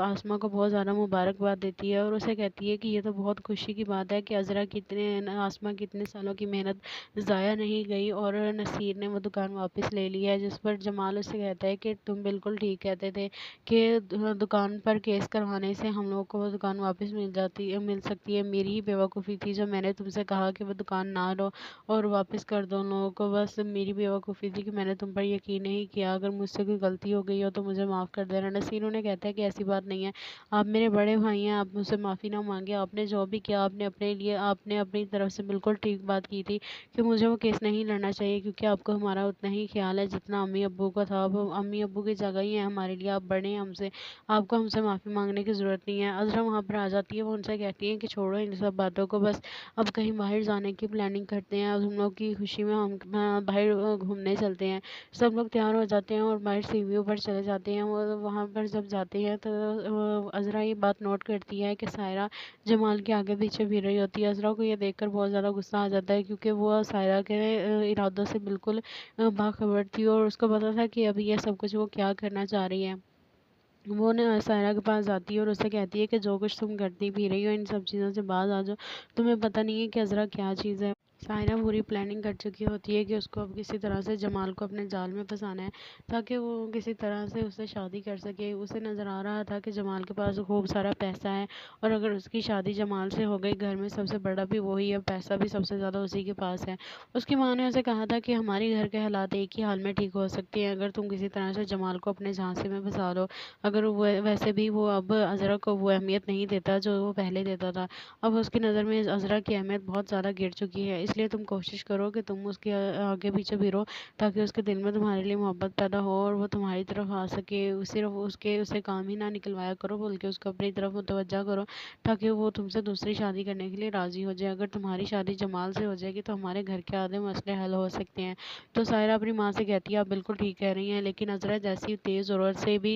आसमा को बहुत ज़्यादा मुबारकबाद देती है और उसे कहती है कि ये तो बहुत खुशी की बात है कि आसमा की इतने सालों की मेहनत ज़ाया नहीं गई और नसीर ने वो दुकान वापस ले ली है। जिस पर जमाल उससे कहता है कि तुम बिल्कुल ठीक कहते थे कि दुकान पर केस करवाने से हम लोगों को वो दुकान वापस मिल सकती है। मेरी ही बेवकूफ़ी थी जो मैंने तुमसे कहा कि वो दुकान ना लो और वापस कर दो उन लोगों को। बस मेरी बेवकूफ़ी थी कि मैंने तुम पर यकीन नहीं किया। अगर मुझसे कोई गलती हो गई हो तो मुझे माफ़ कर देना। नसीर उन्हें कहता है कि ऐसी बात नहीं है, आप मेरे बड़े भाई हैं, आप मुझसे माफ़ी ना मांगे। आपने जो भी किया आपने अपनी तरफ से बिल्कुल ठीक बात की थी कि मुझे वो केस नहीं लड़ना चाहिए, क्योंकि आपको हमारा उतना ही ख्याल है जितना अम्मी अब्बू का था। अब अम्मी अब्बू की जगह ही है हमारे लिए, आप बड़े हैं हमसे, आपको हमसे माफ़ी मांगने की ज़रूरत नहीं है। अज़रा वहाँ पर आ जाती है, वो उनसे कहती है कि छोड़ो इन सब बातों को, बस अब कहीं बाहर जाने की प्लानिंग करते हैं। अब हम लोग की खुशी में हम बाहर घूमने चलते हैं। सब लोग तैयार हो जाते हैं और बाहर सीढ़ियों पर चले जाते हैं। वो वहाँ पर जब जाते हैं तो अज़रा ये बात नोट करती है कि सायरा जमाल के आगे पीछे फिर रही होती है। अज़रा को ये देखकर बहुत ज़्यादा गुस्सा आ जाता है, क्योंकि वो सायरा के इरादों से बिल्कुल बाखबर थी और उसको पता था कि अभी ये सब कुछ वो क्या करना चाह रही है। वो ना सायरा के पास जाती है और उससे कहती है कि जो कुछ तुम करती भी रही हो इन सब चीज़ों से बाज आ जाओ, तुम्हें पता नहीं है कि अज़रा क्या चीज़ है। सायरा पूरी प्लानिंग कर चुकी होती है कि उसको अब किसी तरह से जमाल को अपने जाल में फंसाना है ताकि वो किसी तरह से उससे शादी कर सके। उसे नज़र आ रहा था कि जमाल के पास खूब सारा पैसा है और अगर उसकी शादी जमाल से हो गई, घर में सबसे बड़ा भी वही है, पैसा भी सबसे ज़्यादा उसी के पास है। उसकी माँ ने उसे कहा था कि हमारी घर के हालात एक ही हाल में ठीक हो सकते हैं अगर तुम किसी तरह से जमाल को अपने झांसे में फंसा लो। अगर वो वैसे भी वो अब अज़रा को वो अहमियत नहीं देता जो वो पहले देता था। अब उसकी नज़र में अज़रा की अहमियत बहुत ज़्यादा गिर चुकी है, इसलिए तुम कोशिश करो कि तुम उसके आगे पीछे फिरो ताकि उसके दिल में तुम्हारे लिए मोहब्बत पैदा हो और वो तुम्हारी तरफ आ सके। सिर्फ उसके उसे काम ही ना निकलवाया करो बल्कि उसको अपनी तरफ मुतवज्जा करो ताकि वो तुमसे दूसरी शादी करने के लिए राज़ी हो जाए। अगर तुम्हारी शादी जमाल से हो जाएगी तो हमारे घर के आधे मसले हल हो सकते हैं। तो सायरा अपनी माँ से कहती है, आप बिल्कुल ठीक कह रही हैं, लेकिन अज़रा जैसी तेज़ ज़रूरत से भी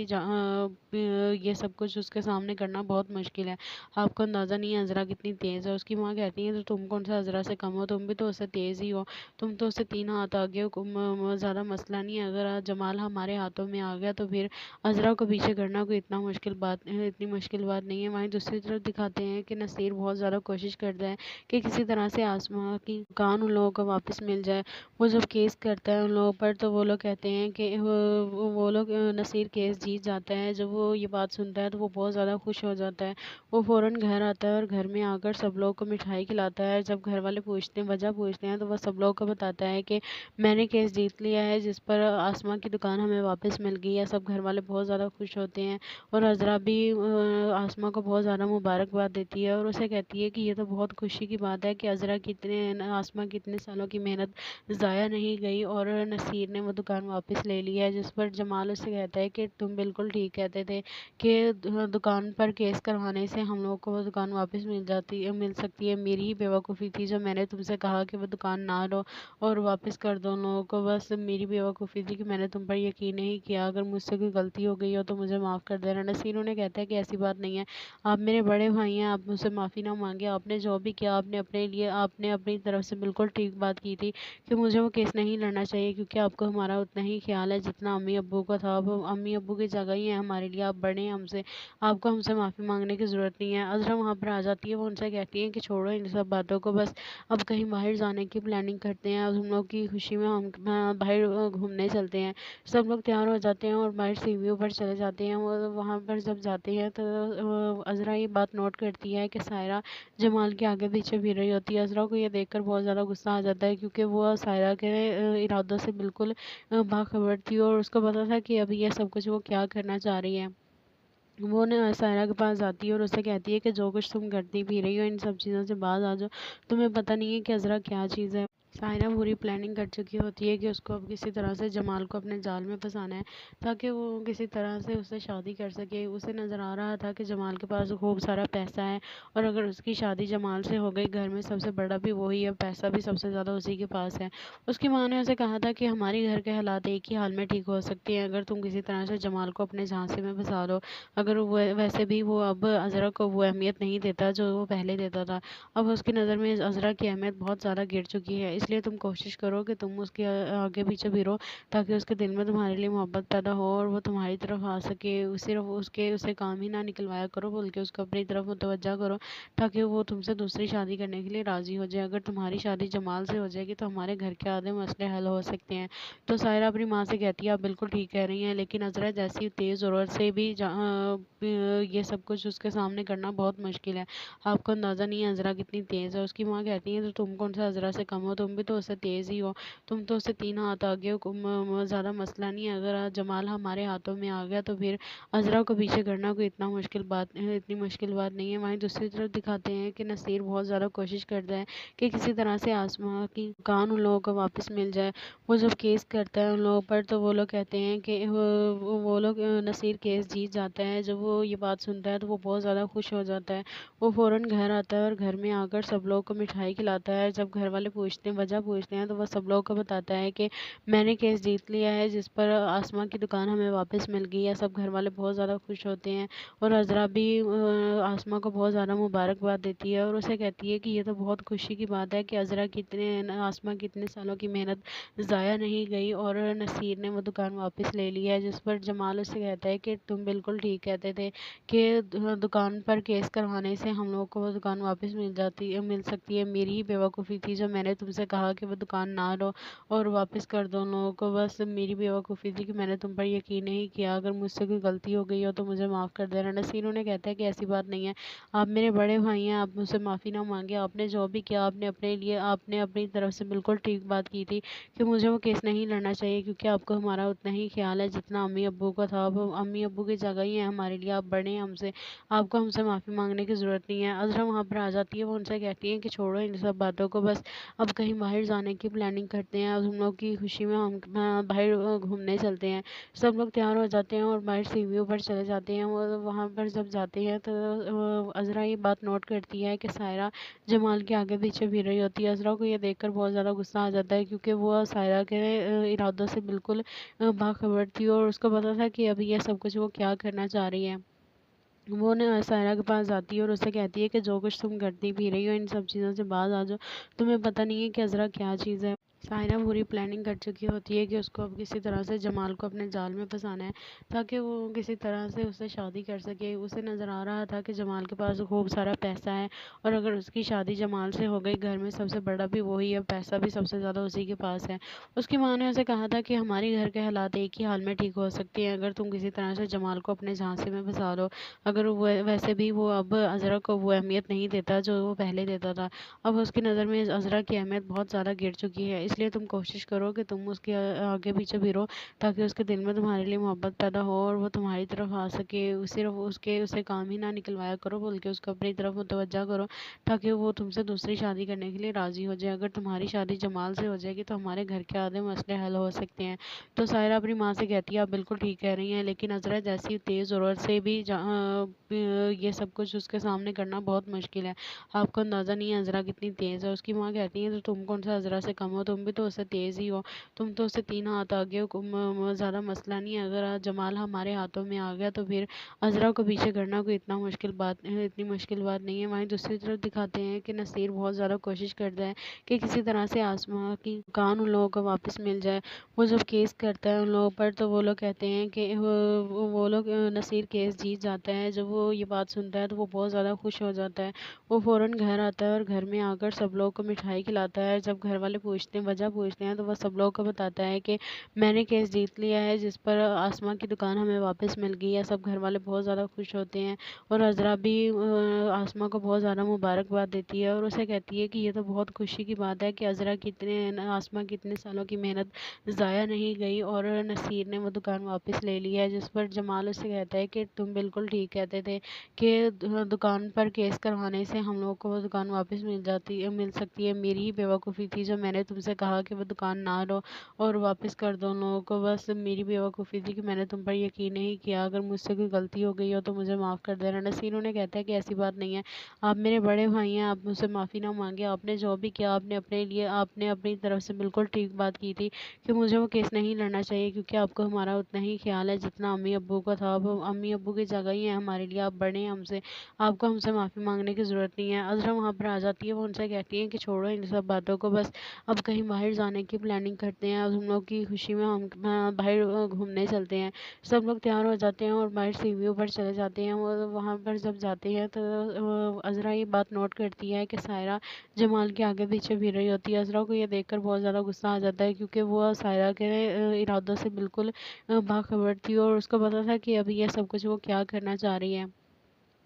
ये सब कुछ उसके सामने करना बहुत मुश्किल है। आपको अंदाज़ा नहीं है अज़रा कितनी तेज़ है। उसकी माँ कहती है, तो तुम कौन सा अज़रा से कम हो, तुम भी तो उससे तेज़ ही हो, तुम तो उससे 3 हाथ आगे हो। ज़्यादा मसला नहीं है, अगर आज जमाल हमारे हाथों में आ गया तो फिर अज़रा को पीछे करना कोई इतनी मुश्किल बात नहीं है। वहीं दूसरी तरफ दिखाते हैं कि नसीर बहुत ज़्यादा कोशिश करता है कि किसी तरह से आसमां की दुकान उन लोगों को वापस मिल जाए। वो जब केस करता है उन लोगों पर तो वो लोग कहते हैं कि वो लोग नसीर केस जीत जाता है। जब वो ये बात सुनता है तो वो बहुत ज़्यादा खुश हो जाता है। वो फ़ौरन घर आता है और घर में आकर सब लोगों को मिठाई खिलाता है। जब घर वाले वजह पूछते हैं तो वह सब लोगों को बताता है कि मैंने केस जीत लिया है जिस पर आसमां की दुकान हमें वापस मिल गई है। सब घर वाले बहुत ज़्यादा खुश होते हैं और अज़रा भी आसमां को बहुत ज़्यादा मुबारकबाद देती है और उसे कहती है कि ये तो बहुत खुशी की बात है कि आसमां की इतने सालों की मेहनत ज़ाया नहीं गई और नसीर ने वो दुकान वापस ले ली है। जिस पर जमाल उससे कहता है कि तुम बिल्कुल ठीक कहते थे कि दुकान पर केस करवाने से हम लोगों को वो दुकान वापस मिल सकती है। मेरी ही बेवकूफ़ी थी जब मैंने तुमसे कहा कि वो दुकान ना लो और वापस कर दो उन लोगों को। बस मेरी बेवकूफ़ी थी कि मैंने तुम पर यकीन नहीं किया। अगर मुझसे कोई गलती हो गई हो तो मुझे माफ़ कर देना। नसीर उन्हें कहता है कि ऐसी बात नहीं है, आप मेरे बड़े भाई हैं, आप मुझसे माफ़ी ना मांगे। आपने जो भी किया आपने अपनी तरफ से बिल्कुल ठीक बात की थी कि मुझे वो केस नहीं लड़ना चाहिए क्योंकि आपको हमारा उतना ही ख्याल है जितना अम्मी अब्बू का था। अब अम्मी अब्बू की जगह ही है हमारे लिए, आप बड़े हैं हमसे, आपको हमसे माफ़ी मांगने की ज़रूरत नहीं है। अज़रा वहाँ पर आ जाती है, वो उनसे कहती है कि छोड़ो इन सब बातों को, बस अब कहीं बाहर जाने की प्लानिंग करते हैं। अब हम लोग की खुशी में हम बाहर घूमने चलते हैं। सब लोग तैयार हो जाते हैं और बाहर सीढ़ियों पर चले जाते हैं। वो वहाँ पर जब जाते हैं तो अज़रा ये बात नोट करती है कि सायरा जमाल के आगे पीछे फिर रही होती है। अज़रा को ये देखकर बहुत ज़्यादा गुस्सा आ जाता है क्योंकि वो सायरा के इरादों से बिल्कुल बाखबर थी और उसको पता था कि अभी ये सब कुछ वो क्या करना चाह रही है। वो ना सायरा के पास जाती है और उससे कहती है कि जो कुछ तुम करती पी रही हो इन सब चीज़ों से बाज आ जाओ, तुम्हें पता नहीं है कि अज़रा क्या चीज़ है। सायरा पूरी प्लानिंग कर चुकी होती है कि उसको अब किसी तरह से जमाल को अपने जाल में फंसाना है ताकि वो किसी तरह से उससे शादी कर सके। उसे नज़र आ रहा था कि जमाल के पास खूब सारा पैसा है और अगर उसकी शादी जमाल से हो गई, घर में सबसे बड़ा भी वही है, पैसा भी सबसे ज़्यादा उसी के पास है। उसकी माँ ने उसे कहा था कि हमारी घर के हालात एक ही हाल में ठीक हो सकते हैं अगर तुम किसी तरह से जमाल को अपने झांसे में फंसा लो। अगर वो वैसे भी वो अब अज़रा को वो अहमियत नहीं देता जो वो पहले देता था। अब उसकी नज़र में अज़रा की अहमियत बहुत ज़्यादा गिर चुकी है, इसलिए तुम कोशिश करो कि तुम उसके आगे पीछे फिरो ताकि उसके दिल में तुम्हारे लिए मोहब्बत पैदा हो और वो तुम्हारी तरफ आ सके। सिर्फ उसे काम ही ना निकलवाया करो बल्कि उसको अपनी तरफ मुतवज्जा करो ताकि वो तुमसे दूसरी शादी करने के लिए राज़ी हो जाए। अगर तुम्हारी शादी जमाल से हो जाएगी तो हमारे घर के आधे मसले हल हो सकते हैं। तो सायरा अपनी माँ से कहती है, आप बिल्कुल ठीक कह रही हैं, लेकिन अज़रा जैसी तेज़ ज़रूरत से भी ये सब कुछ उसके सामने करना बहुत मुश्किल है। आपको अंदाज़ा नहीं है अज़रा कितनी तेज़ है। उसकी माँ कहती है, तो तुम कौन सा अज़रा से कम हो, तुम भी तो उससे तेज़ ही हो, तुम तो उससे 3 हाथ आगे हो। ज़्यादा मसला नहीं है, अगर आज जमाल हमारे हाथों में आ गया तो फिर अज़रा को पीछे करना कोई इतनी मुश्किल बात नहीं है। वहीं दूसरी तरफ दिखाते हैं कि नसीर बहुत ज़्यादा कोशिश करता है कि किसी तरह से आसमां की दुकान उन लोगों को वापस मिल जाए। वो जब केस करता है उन लोगों पर तो वो लोग कहते हैं कि वो लोग नसीर केस जीत जाता है। जब वो ये बात सुनता है तो वो बहुत ज़्यादा खुश हो जाता है। वो फ़ौरन घर आता है और घर में आकर सब लोगों को मिठाई खिलाता है। जब घर वाले वजह पूछते हैं तो वह सब लोगों को बताता है कि मैंने केस जीत लिया है, जिस पर आसमा की दुकान हमें वापस मिल गई है। सब घर वाले बहुत ज़्यादा खुश होते हैं और अज़रा भी आसमा को बहुत ज़्यादा मुबारकबाद देती है और उसे कहती है कि ये तो बहुत खुशी की बात है कि आसमा की इतने सालों की मेहनत ज़ाया नहीं गई और नसीर ने वो दुकान वापस ले ली है। जिस पर जमाल उससे कहता है कि तुम बिल्कुल ठीक कहते थे कि दुकान पर केस करवाने से हम लोगों को वो दुकान वापस मिल सकती है। मेरी ही बेवकूफ़ी थी जो मैंने तुमसे कहा कि वो दुकान ना लो और वापस कर दो उन लोगों को। बस मेरी बेवकूफ़ी थी कि मैंने तुम पर यकीन नहीं किया। अगर मुझसे कोई गलती हो गई हो तो मुझे माफ़ कर देना। नसीर उन्हें कहता है कि ऐसी बात नहीं है, आप मेरे बड़े भाई हैं, आप मुझसे माफ़ी ना मांगे। आपने जो भी किया आपने अपनी तरफ से बिल्कुल ठीक बात की थी कि मुझे वो केस नहीं लड़ना चाहिए, क्योंकि आपको हमारा उतना ही ख्याल है जितना अम्मी अब्बू का था। अब अम्मी अब्बू की जगह ही है हमारे लिए, आप बड़े हैं हमसे, आपको हमसे माफ़ी मांगने की ज़रूरत नहीं है। अज़रा वहाँ पर आ जाती है, वो उनसे कहती है कि छोड़ो इन सब बातों को, बस अब कहीं बाहर जाने की प्लानिंग करते हैं। अब हम लोग की खुशी में हम बाहर घूमने चलते हैं। सब लोग तैयार हो जाते हैं और बाहर सी व्यू पर चले जाते हैं। और वहाँ पर जब जाते हैं तो अज़रा ये बात नोट करती है कि सायरा जमाल के आगे पीछे फिर रही होती है। अज़रा को ये देखकर बहुत ज़्यादा गुस्सा आ जाता है, क्योंकि वो सायरा के इरादों से बिल्कुल बाखबर थी और उसको पता था कि अभी ये सब कुछ वो क्या करना चाह रही है। वो ना सायरा के पास जाती है और उससे कहती है कि जो कुछ तुम करती पी रही हो इन सब चीज़ों से बाज आ जाओ, तुम्हें पता नहीं है कि अज़रा क्या चीज़ है। सायरा पूरी प्लानिंग कर चुकी होती है कि उसको अब किसी तरह से जमाल को अपने जाल में फंसाना है, ताकि वो किसी तरह से उससे शादी कर सके। उसे नज़र आ रहा था कि जमाल के पास खूब सारा पैसा है और अगर उसकी शादी जमाल से हो गई, घर में सबसे बड़ा भी वही है, पैसा भी सबसे ज़्यादा उसी के पास है। उसकी माँ ने उसे कहा था कि हमारे घर के हालात एक ही हाल में ठीक हो सकते हैं अगर तुम किसी तरह से जमाल को अपने झांसे में फंसा लो। अगर वो वैसे भी वो अब अज़रा को वो अहमियत नहीं देता जो वो पहले देता था। अब उसकी नज़र में अज़रा की अहमियत बहुत ज़्यादा गिर चुकी है, इसलिए तुम कोशिश करो कि तुम उसके आगे पीछे फिरो, ताकि उसके दिल में तुम्हारे लिए मोहब्बत पैदा हो और वो तुम्हारी तरफ आ सके। सिर्फ उसे काम ही ना निकलवाया करो, बल्कि उसको अपनी तरफ मुतवज्जा करो, ताकि वो तुमसे दूसरी शादी करने के लिए राज़ी हो जाए। अगर तुम्हारी शादी जमाल से हो जाएगी तो हमारे घर के आधे मसले हल हो सकते हैं। तो सायरा अपनी माँ से कहती है आप बिल्कुल ठीक कह रही हैं, लेकिन अज़रा जैसी तेज़ ज़रूरत से भी ये सब कुछ उसके सामने करना बहुत मुश्किल है। आपको अंदाज़ा नहीं है अज़रा कितनी तेज़ है। उसकी माँ कहती है तो तुम कौन सा अज़रा से कम हो, तुम भी तो उससे तेज़ ही हो, तुम तो उससे 3 हाथ आगे हो। ज़्यादा मसला नहीं है, अगर आज जमाल हमारे हाथों में आ गया तो फिर अज़रा को पीछे करना कोई इतनी मुश्किल बात नहीं है। वहीं दूसरी तरफ दिखाते हैं कि नसीर बहुत ज़्यादा कोशिश करता है कि किसी तरह से आसमा की दुकान उन लोगों को वापस मिल जाए। वो जब केस करता है उन लोगों पर तो वो लोग कहते हैं कि वो लोग नसीर केस जीत जाता है। जब वो ये बात सुनता है तो वो बहुत ज़्यादा खुश हो जाता है। वो फ़ौरन घर आता है और घर में आकर सब लोगों को मिठाई खिलाता है। जब घर वाले वजह पूछते हैं तो वह सब लोगों को बताता है कि मैंने केस जीत लिया है, जिस पर आसमा की दुकान हमें वापस मिल गई है। सब घर वाले बहुत ज़्यादा खुश होते हैं और अज़रा भी आसमा को बहुत ज़्यादा मुबारकबाद देती है और उसे कहती है कि ये तो बहुत खुशी की बात है कि आसमा की इतने सालों की मेहनत ज़ाया नहीं गई और नसीर ने वो दुकान वापस ले ली है। जिस पर जमाल उससे कहता है कि तुम बिल्कुल ठीक कहते थे कि दुकान पर केस करवाने से हम लोगों को वो दुकान वापस मिल सकती है। मेरी ही बेवकूफ़ी थी जो मैंने तुमसे कहा कि वो दुकान ना लो और वापस कर दो उन लोगों को। बस मेरी बेवकूफ़ी थी कि मैंने तुम पर यकीन नहीं किया। अगर मुझसे कोई गलती हो गई हो तो मुझे माफ़ कर देना। नसीर उन्हें कहता है कि ऐसी बात नहीं है, आप मेरे बड़े भाई हैं, आप मुझसे माफ़ी ना मांगे। आपने जो भी किया आपने अपनी तरफ से बिल्कुल ठीक बात की थी कि मुझे वो केस नहीं लड़ना चाहिए, क्योंकि आपको हमारा उतना ही ख्याल है जितना अम्मी अब्बू का था। अब अम्मी अब्बू की जगह ही है हमारे लिए, आप बड़े हैं हमसे, आपको हमसे माफ़ी मांगने की ज़रूरत नहीं है। अज़रा वहाँ पर आ जाती है, वो उनसे कहती है कि छोड़ो इन सब बातों को, बस अब कहीं बाहर जाने की प्लानिंग करते हैं। अब हम लोग की खुशी में हम बाहर घूमने चलते हैं। सब लोग तैयार हो जाते हैं और बाहर सी व्यू पर चले जाते हैं। और वहाँ पर जब जाते हैं तो अज़रा ये बात नोट करती है कि सायरा जमाल के आगे पीछे फिर रही होती है। अज़रा को ये देखकर बहुत ज़्यादा गुस्सा आ जाता है, क्योंकि वो सायरा के इरादों से बिल्कुल बाखबर थी और उसको पता था कि अभी ये सब कुछ वो क्या करना चाह रही है।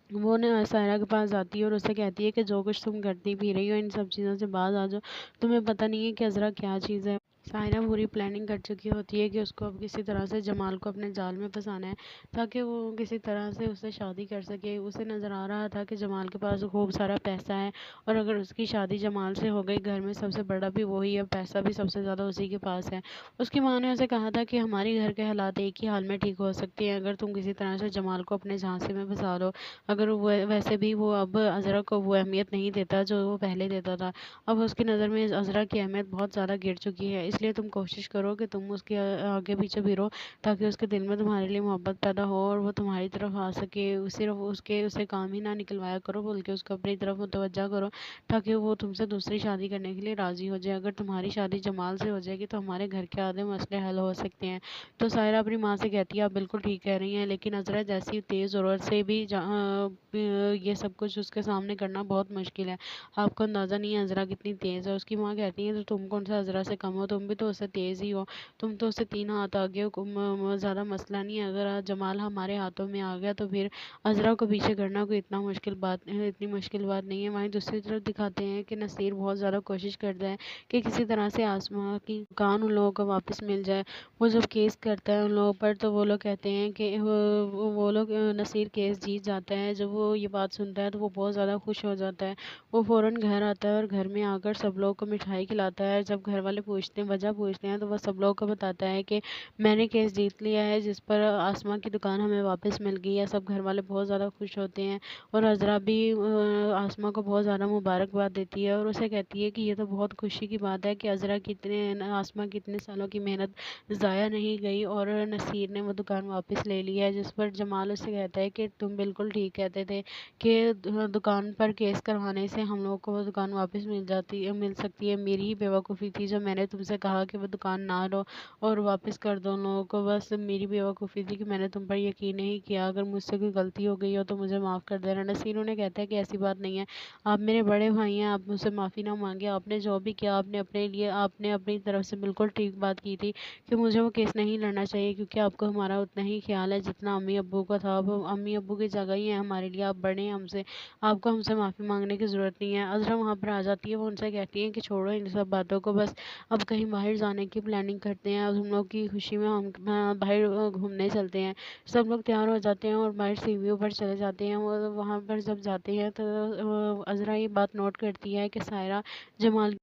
वो ना सायरा के पास जाती है और उससे कहती है कि जो कुछ तुम करती पी रही हो इन सब चीज़ों से बाज आ जाओ, तुम्हें पता नहीं है कि अज़रा क्या चीज़ है। सायरा पूरी प्लानिंग कर चुकी होती है कि उसको अब किसी तरह से जमाल को अपने जाल में फंसाना है, ताकि वो किसी तरह से उससे शादी कर सके। उसे नज़र आ रहा था कि जमाल के पास खूब सारा पैसा है, और अगर उसकी शादी जमाल से हो गई, घर में सबसे बड़ा भी वही है, पैसा भी सबसे ज़्यादा उसी के पास है। उसकी माँ ने उसे कहा था कि हमारे घर के हालात एक ही हाल में ठीक हो सकते हैं अगर तुम किसी तरह से जमाल को अपने झांसे में फंसा लो। अगर वो वैसे भी वो अब अज़रा को वो अहमियत नहीं देता जो वो पहले देता था। अब उसकी नज़र में अज़रा की अहमियत बहुत ज़्यादा गिर चुकी है, इसलिए तुम कोशिश करो कि तुम उसके आगे पीछे भी रहो, ताकि उसके दिल में तुम्हारे लिए मोहब्बत पैदा हो और वो तुम्हारी तरफ आ सके। सिर्फ उसके उसे काम ही ना निकलवाया करो, बल्कि उसको अपनी तरफ मुतवज्जा करो, ताकि वो तुमसे दूसरी शादी करने के लिए राज़ी हो जाए। अगर तुम्हारी शादी जमाल से हो जाएगी तो हमारे घर के आधे मसले हल हो सकते हैं। तो सायरा अपनी माँ से कहती है, आप बिल्कुल ठीक कह रही हैं, लेकिन अज़रा जैसी तेज़ ज़रूरत से भी ये सब कुछ उसके सामने करना बहुत मुश्किल है। आपको अंदाज़ा नहीं है अज़रा कितनी तेज़ है। उसकी माँ कहती है, तो तुम कौन सा अज़रा से कम हो, तुम भी तो उससे तेज़ ही हो, तुम तो उससे 3 हाथ आगे हो। ज़्यादा मसला नहीं है, अगर आज जमाल हमारे हाथों में आ गया तो फिर अज़रा को पीछे करना कोई इतनी मुश्किल बात नहीं है। वहीं दूसरी तरफ दिखाते हैं कि नसीर बहुत ज़्यादा कोशिश करता है कि किसी तरह से आसमां की दुकान उन लोगों को वापस मिल जाए। वो जब केस करता है उन लोगों पर, तो वो लोग कहते हैं कि वो लोग नसीर केस जीत जाता है। जब वो ये बात सुनता है तो वो बहुत ज़्यादा खुश हो जाता है। वो फ़ौरन घर आता है और घर में आकर सब लोगों को मिठाई खिलाता है। जब घर वाले पूछते हैं, वजह पूछते हैं, तो वो सब लोगों को बताता है कि मैंने केस जीत लिया है, जिस पर आसमां की दुकान हमें वापस मिल गई है। सब घर वाले बहुत ज़्यादा खुश होते हैं, और अज़रा भी आसमां को बहुत ज़्यादा मुबारकबाद देती है और उसे कहती है कि ये तो बहुत खुशी की बात है कि आसमां की इतने सालों की मेहनत ज़ाया नहीं गई, और नसीर ने वो दुकान वापस ले ली है। जिस पर जमाल उससे कहता है कि तुम बिल्कुल ठीक कहते थे कि दुकान पर केस करवाने से हम लोगों को वो दुकान वापस मिल सकती है। मेरी ही बेवकूफ़ी थी जो मैंने तुमसे कहा कि वो दुकान ना लो और वापस कर दो उन लोगों को। बस मेरी बेवकूफ़ी थी कि मैंने तुम पर यकीन नहीं किया। अगर मुझसे कोई गलती हो गई हो तो मुझे माफ़ कर देना। नसीर उन्हें कहता है कि ऐसी बात नहीं है, आप मेरे बड़े भाई हैं, आप मुझसे माफ़ी ना मांगे। आपने जो भी किया आपने अपनी तरफ से बिल्कुल ठीक बात की थी कि मुझे वो केस नहीं लड़ना चाहिए, क्योंकि आपको हमारा उतना ही ख्याल है जितना अम्मी अब्बू का था। अब अम्मी अब्बू की जगह ही है हमारे लिए, आप बड़े हैं हमसे, आपको हमसे माफ़ी मांगने की ज़रूरत नहीं है। अज़रा वहाँ पर आ जाती है, वो उनसे कहती है कि छोड़ो इन सब बातों को, बस अब कहीं बाहर जाने की प्लानिंग करते हैं। अब हम लोग की खुशी में हम बाहर घूमने चलते हैं। सब लोग तैयार हो जाते हैं और बाहर सी व्यू पर चले जाते हैं। वो वहाँ पर जब जाते हैं तो अज़रा ये बात नोट करती है कि सायरा जमाल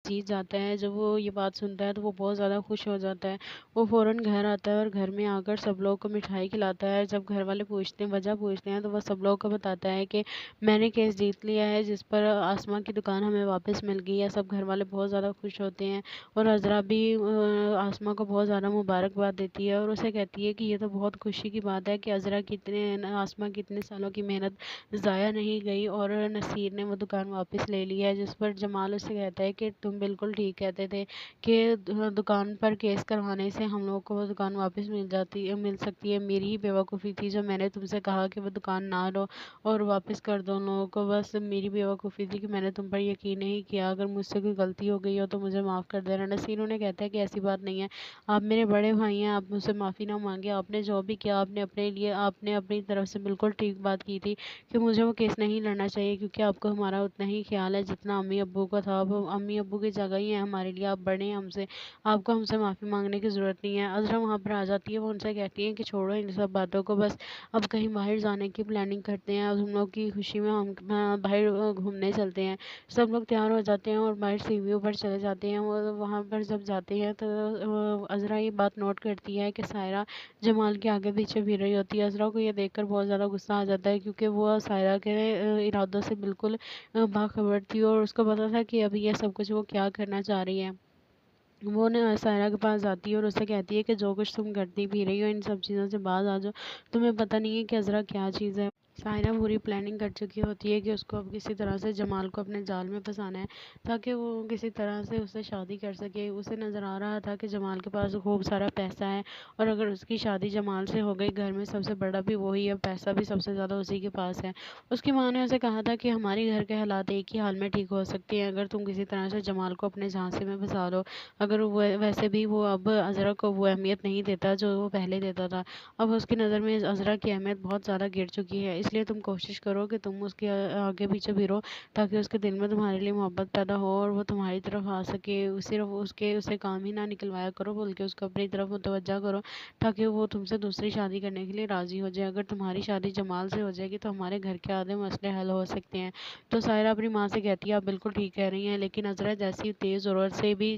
जीत जाता है। जब वो ये बात सुनता है तो वो बहुत ज़्यादा खुश हो जाता है। वो फ़ौरन घर आता है और घर में आकर सब लोगों को मिठाई खिलाता है। जब घर वाले पूछते हैं, वजह पूछते हैं, तो वो सब लोगों को बताता है कि मैंने केस जीत लिया है, जिस पर आसमा की दुकान हमें वापस मिल गई है। सब घर वाले बहुत ज़्यादा खुश होते हैं और अज़रा भी आसमा को बहुत ज़्यादा मुबारकबाद देती है और उसे कहती है कि ये तो बहुत खुशी की बात है कि अज़रा की आसमा की इतने सालों की मेहनत ज़ाया नहीं गई और नसीर ने वो दुकान वापस ले ली है। जिस पर जमाल उससे कहता है कि तुम बिल्कुल ठीक कहते थे कि दुकान पर केस करवाने से हम लोगों को वो दुकान वापस मिल सकती है। मेरी ही बेवकूफ़ी थी जो मैंने तुमसे कहा कि वो दुकान ना लो और वापस कर दो उन लोगों को। बस मेरी बेवकूफ़ी थी कि मैंने तुम पर यकीन नहीं किया। अगर मुझसे कोई गलती हो गई हो तो मुझे माफ़ कर देना। नसीर उन्हें कहता है कि ऐसी बात नहीं है, आप मेरे बड़े भाई हैं, आप मुझसे माफ़ी ना मांगे। आपने जो भी किया आपने अपनी तरफ से बिल्कुल ठीक बात की थी कि मुझे वो केस नहीं लड़ना चाहिए, क्योंकि आपको हमारा उतना ही ख्याल है जितना अम्मी अब्बू का था। अब अम्मी अब्बू की जगह ही है हमारे लिए, आप बड़े हैं हमसे, आपको हमसे माफ़ी मांगने की ज़रूरत नहीं है। अज़रा वहाँ पर आ जाती है, वो उनसे कहती है कि छोड़ो इन सब बातों को, बस अब कहीं बाहर जाने की प्लानिंग करते हैं। अब हम लोग की खुशी में हम बाहर घूमने चलते हैं। सब लोग तैयार हो जाते हैं और बाहर सी व्यू पर चले जाते हैं। और वहाँ पर जब जाते हैं तो अज़रा ये बात नोट करती है कि सायरा जमाल के आगे पीछे फिर रही होती है। अज़रा को ये देखकर बहुत ज़्यादा गुस्सा आ जाता है, क्योंकि वो सायरा के इरादों से बिल्कुल बाखबर थी और उसको पता था कि अभी ये सब कुछ वो क्या करना चाह रही है। वो ना सायरा के पास जाती है और उससे कहती है कि जो कुछ तुम करती भी रही हो इन सब चीज़ों से बाज आ जाओ, तुम्हें पता नहीं है कि अज़रा क्या चीज़ है। सायरा पूरी प्लानिंग कर चुकी होती है कि उसको अब किसी तरह से जमाल को अपने जाल में फंसाना है, ताकि वो किसी तरह से उससे शादी कर सके। उसे नज़र आ रहा था कि जमाल के पास खूब सारा पैसा है और अगर उसकी शादी जमाल से हो गई, घर में सबसे बड़ा भी वही है, पैसा भी सबसे ज़्यादा उसी के पास है। उसकी माँ ने उसे कहा था कि हमारे घर के हालात एक ही हाल में ठीक हो सकते हैं अगर तुम किसी तरह से जमाल को अपने झांसे में फंसा लो। अगर वो वैसे भी वो अब अज़रा को वो अहमियत नहीं देता जो वो पहले देता था। अब उसकी नज़र में अज़रा की अहमियत बहुत ज़्यादा गिर चुकी है, इसलिए तुम कोशिश करो कि तुम उसके आगे पीछे फिरो, ताकि उसके दिल में तुम्हारे लिए मोहब्बत पैदा हो और वो तुम्हारी तरफ आ सके। सिर्फ उसे काम ही ना निकलवाया करो, बल्कि उसको अपनी तरफ मुतवज्जा करो, ताकि वो तुमसे दूसरी शादी करने के लिए राज़ी हो जाए। अगर तुम्हारी शादी जमाल से हो जाएगी तो हमारे घर के आधे मसले हल हो सकते हैं। तो सायरा अपनी माँ से कहती है आप बिल्कुल ठीक कह रही हैं, लेकिन अज़रा जैसी तेज़ ज़रूरत से भी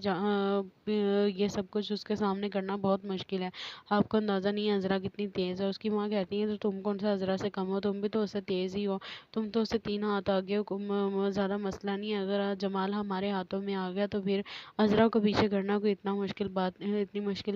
ये सब कुछ उसके सामने करना बहुत मुश्किल है। आपको अंदाज़ा नहीं है अज़रा कितनी तेज़ है। उसकी माँ कहती है तो तुम कौन सा अज़रा से कम हो, तुम भी तो उससे तेज़ ही हो, तुम तो उससे 3 हाथ आगे हो। ज़्यादा मसला नहीं है, अगर आज जमाल हमारे हाथों में आ गया तो फिर अज़रा को पीछे करना कोई इतनी मुश्किल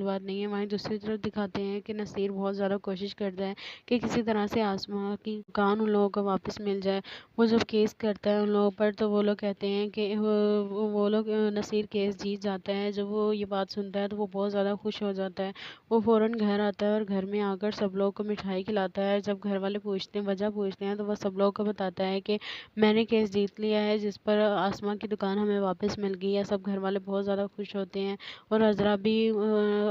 बात नहीं है। वहीं दूसरी तरफ दिखाते हैं कि नसीर बहुत ज़्यादा कोशिश करता है कि किसी तरह से आसमा की दुकान उन लोगों को वापस मिल जाए। वो जब केस करता है उन लोगों पर तो वो लोग कहते हैं कि वो लोग नसीर केस जीत जाता है। जब वो ये बात सुनता है तो वो बहुत ज़्यादा खुश हो जाता है। वो फ़ौरन घर आता है और घर में आकर सब लोगों को मिठाई खिलाता है। जब घर वाले वजह पूछते हैं, तो वो सब लोगों को बताता है कि मैंने केस जीत लिया है, जिस पर आसमा की दुकान हमें वापस मिल गई है। सब घर वाले बहुत ज़्यादा खुश होते हैं और अज़रा भी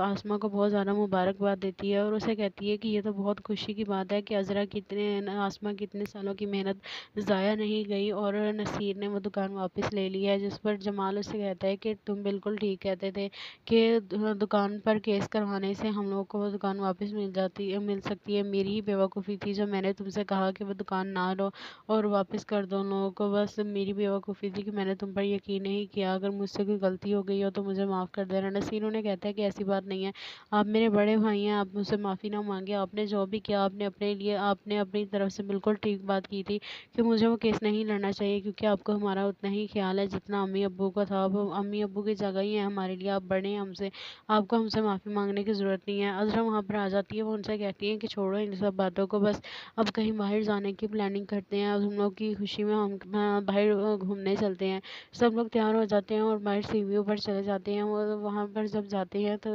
आसमा को बहुत ज़्यादा मुबारकबाद देती है और उसे कहती है कि ये तो बहुत खुशी की बात है कि आसमा की इतने सालों की मेहनत ज़ाया नहीं गई और नसीर ने वो दुकान वापस ले ली है। जिस पर जमाल उससे कहता है कि तुम बिल्कुल ठीक कहते थे कि दुकान पर केस करवाने से हम लोगों को वो दुकान वापस मिल सकती है। मेरी ही बेवकूफ़ी थी जो मैंने तुमसे कहा कि वो दुकान ना लो और वापस कर दो उन लोगों को। बस मेरी बेवकूफ़ी थी कि मैंने तुम पर यकीन नहीं किया। अगर मुझसे कोई गलती हो गई हो तो मुझे माफ़ कर देना। नसीर उन्हें कहता है कि ऐसी बात नहीं है, आप मेरे बड़े भाई हैं, आप मुझसे माफ़ी ना मांगे। आपने जो भी किया आपने अपनी तरफ से बिल्कुल ठीक बात की थी कि मुझे वो केस नहीं लड़ना चाहिए, क्योंकि आपको हमारा उतना ही ख्याल है जितना अम्मी अब्बू का था। अब अम्मी अब्बू की जगह ही है हमारे लिए, आप बड़े हैं हमसे, आपको हमसे माफ़ी मांगने की ज़रूरत नहीं है। अज़रा वहाँ पर आ जाती है, वो उनसे कहती है कि छोड़ो इन सब बातों को, बस अब कहीं बाहर जाने की प्लानिंग करते हैं। अब हम लोग की खुशी में हम बाहर घूमने चलते हैं। सब लोग तैयार हो जाते हैं और बाहर सी व्यू पर चले जाते हैं। और वहाँ पर जब जाते हैं तो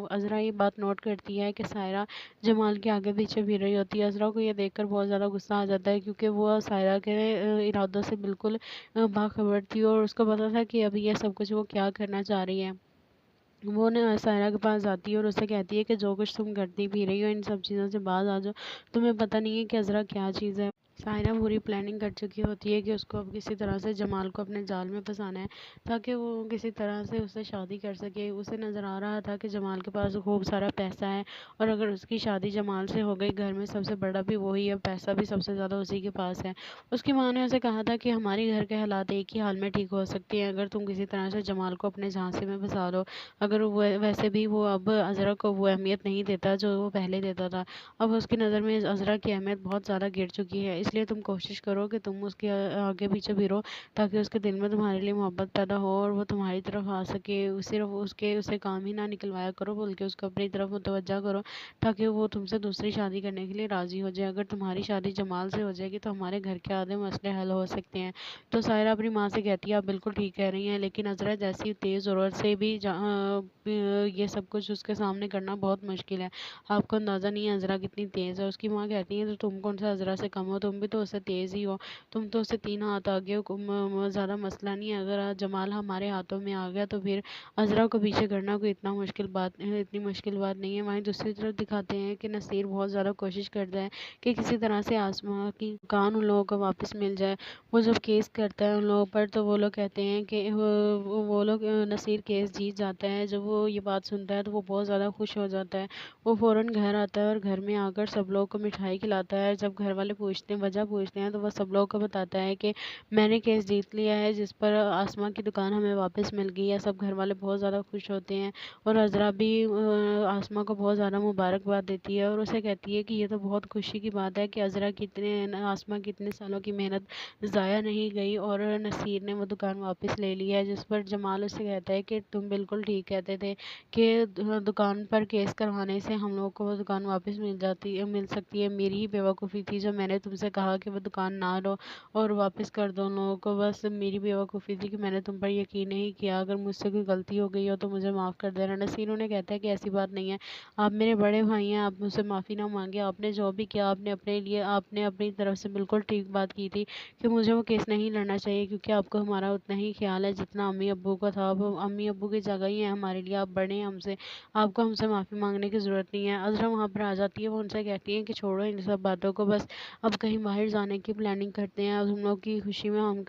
अज़रा ये बात नोट करती है कि सायरा जमाल के आगे पीछे फिर रही होती है। अज़रा को ये देखकर बहुत ज़्यादा गुस्सा आ जाता है, क्योंकि वो सायरा के इरादों से बिल्कुल बाखबर थी और उसको पता था कि अभी ये सब कुछ वो क्या करना चाह रही है। वो ना सायरा के पास जाती है और उससे कहती है कि जो कुछ तुम करती भी रही हो इन सब चीज़ों से बाज आ जाओ, तुम्हें पता नहीं है कि अज़रा क्या चीज़ है। सायरा पूरी प्लानिंग कर चुकी होती है कि उसको अब किसी तरह से जमाल को अपने जाल में फंसाना है, ताकि वो किसी तरह से उससे शादी कर सके। उसे नज़र आ रहा था कि जमाल के पास खूब सारा पैसा है, और अगर उसकी शादी जमाल से हो गई, घर में सबसे बड़ा भी वही है, पैसा भी सबसे ज़्यादा उसी के पास है। उसकी माँ ने उसे कहा था कि हमारे घर के हालात एक ही हाल में ठीक हो सकते हैं अगर तुम किसी तरह से जमाल को अपने झांसे में फंसा लो। अगर वो वैसे भी वो अब अज़रा को वो अहमियत नहीं देता जो वो पहले देता था। अब उसकी नज़र में अज़रा की अहमियत बहुत ज़्यादा गिर चुकी है, इसलिए तुम कोशिश करो कि तुम उसके आगे पीछे फिरो, ताकि उसके दिल में तुम्हारे लिए मोहब्बत पैदा हो और वो तुम्हारी तरफ आ सके। सिर्फ उसके उसे काम ही ना निकलवाया करो, बल्कि उसको अपनी तरफ मुतवज्जा करो, ताकि वो तुमसे दूसरी शादी करने के लिए राज़ी हो जाए। अगर तुम्हारी शादी जमाल से हो जाएगी तो हमारे घर के आधे मसले हल हो सकते हैं। तो सायरा अपनी माँ से कहती है, आप बिल्कुल ठीक कह रही हैं, लेकिन अज़रा जैसी तेज़ ज़रूरत से भी ये सब कुछ उसके सामने करना बहुत मुश्किल है। आपको अंदाज़ा नहीं है अज़रा कितनी तेज़ है। उसकी माँ कहती है, तो तुम कौन सा अज़रा से कम हो, तुम भी तो उससे तेज़ ही हो, तुम तो उससे 3 हाथ आगे हो। ज़्यादा मसला नहीं है, अगर आज जमाल हमारे हाथों में आ गया तो फिर अज़रा को पीछे करना कोई इतनी मुश्किल बात नहीं है। वहीं दूसरी तरफ दिखाते हैं कि नसीर बहुत ज़्यादा कोशिश करता है कि किसी तरह से आसमां की दुकान उन लोगों को वापस मिल जाए। वो जब केस करता है उन लोगों पर, तो वो लोग कहते हैं कि वो लोग नसीर केस जीत जाता है। जब वो ये बात सुनता है तो वो बहुत ज़्यादा खुश हो जाता है। वो फ़ौरन घर आता है और घर में आकर सब लोगों को मिठाई खिलाता है। जब घर वाले वजह पूछते हैं, तो वो सब लोगों को बताता है कि मैंने केस जीत लिया है, जिस पर आसमां की दुकान हमें वापस मिल गई है। सब घर वाले बहुत ज़्यादा खुश होते हैं, और अज़रा भी आसमां को बहुत ज़्यादा मुबारकबाद देती है और उसे कहती है कि ये तो बहुत खुशी की बात है कि आसमां की इतने सालों की मेहनत ज़ाया नहीं गई, और नसीर ने वो दुकान वापस ले ली है। जिस पर जमाल उससे कहता है कि तुम बिल्कुल ठीक कहते थे कि दुकान पर केस करवाने से हम लोगों को वो दुकान वापस मिल सकती है। मेरी ही बेवकूफ़ी थी जो मैंने तुमसे कहा कि वो दुकान ना लो और वापस कर दो उन लोगों को। बस मेरी बेवकूफ़ी थी कि मैंने तुम पर यकीन नहीं किया। अगर मुझसे कोई गलती हो गई हो तो मुझे माफ़ कर देना। नसीर उन्हें कहता है कि ऐसी बात नहीं है, आप मेरे बड़े भाई हैं, आप मुझसे माफ़ी ना मांगे। आपने जो भी किया आपने अपनी तरफ से बिल्कुल ठीक बात की थी कि मुझे वो केस नहीं लड़ना चाहिए, क्योंकि आपको हमारा उतना ही ख्याल है जितना अम्मी अब्बू का था। अब अम्मी अब्बू की जगह ही है हमारे लिए, आप बड़े हैं हमसे, आपको हमसे माफ़ी मांगने की ज़रूरत नहीं है। अज़रा वहाँ पर आ जाती है, वो उनसे कहती है कि छोड़ो इन सब बातों को, बस अब कहीं बाहर जाने की प्लानिंग करते हैं। अब हम लोग की खुशी में हम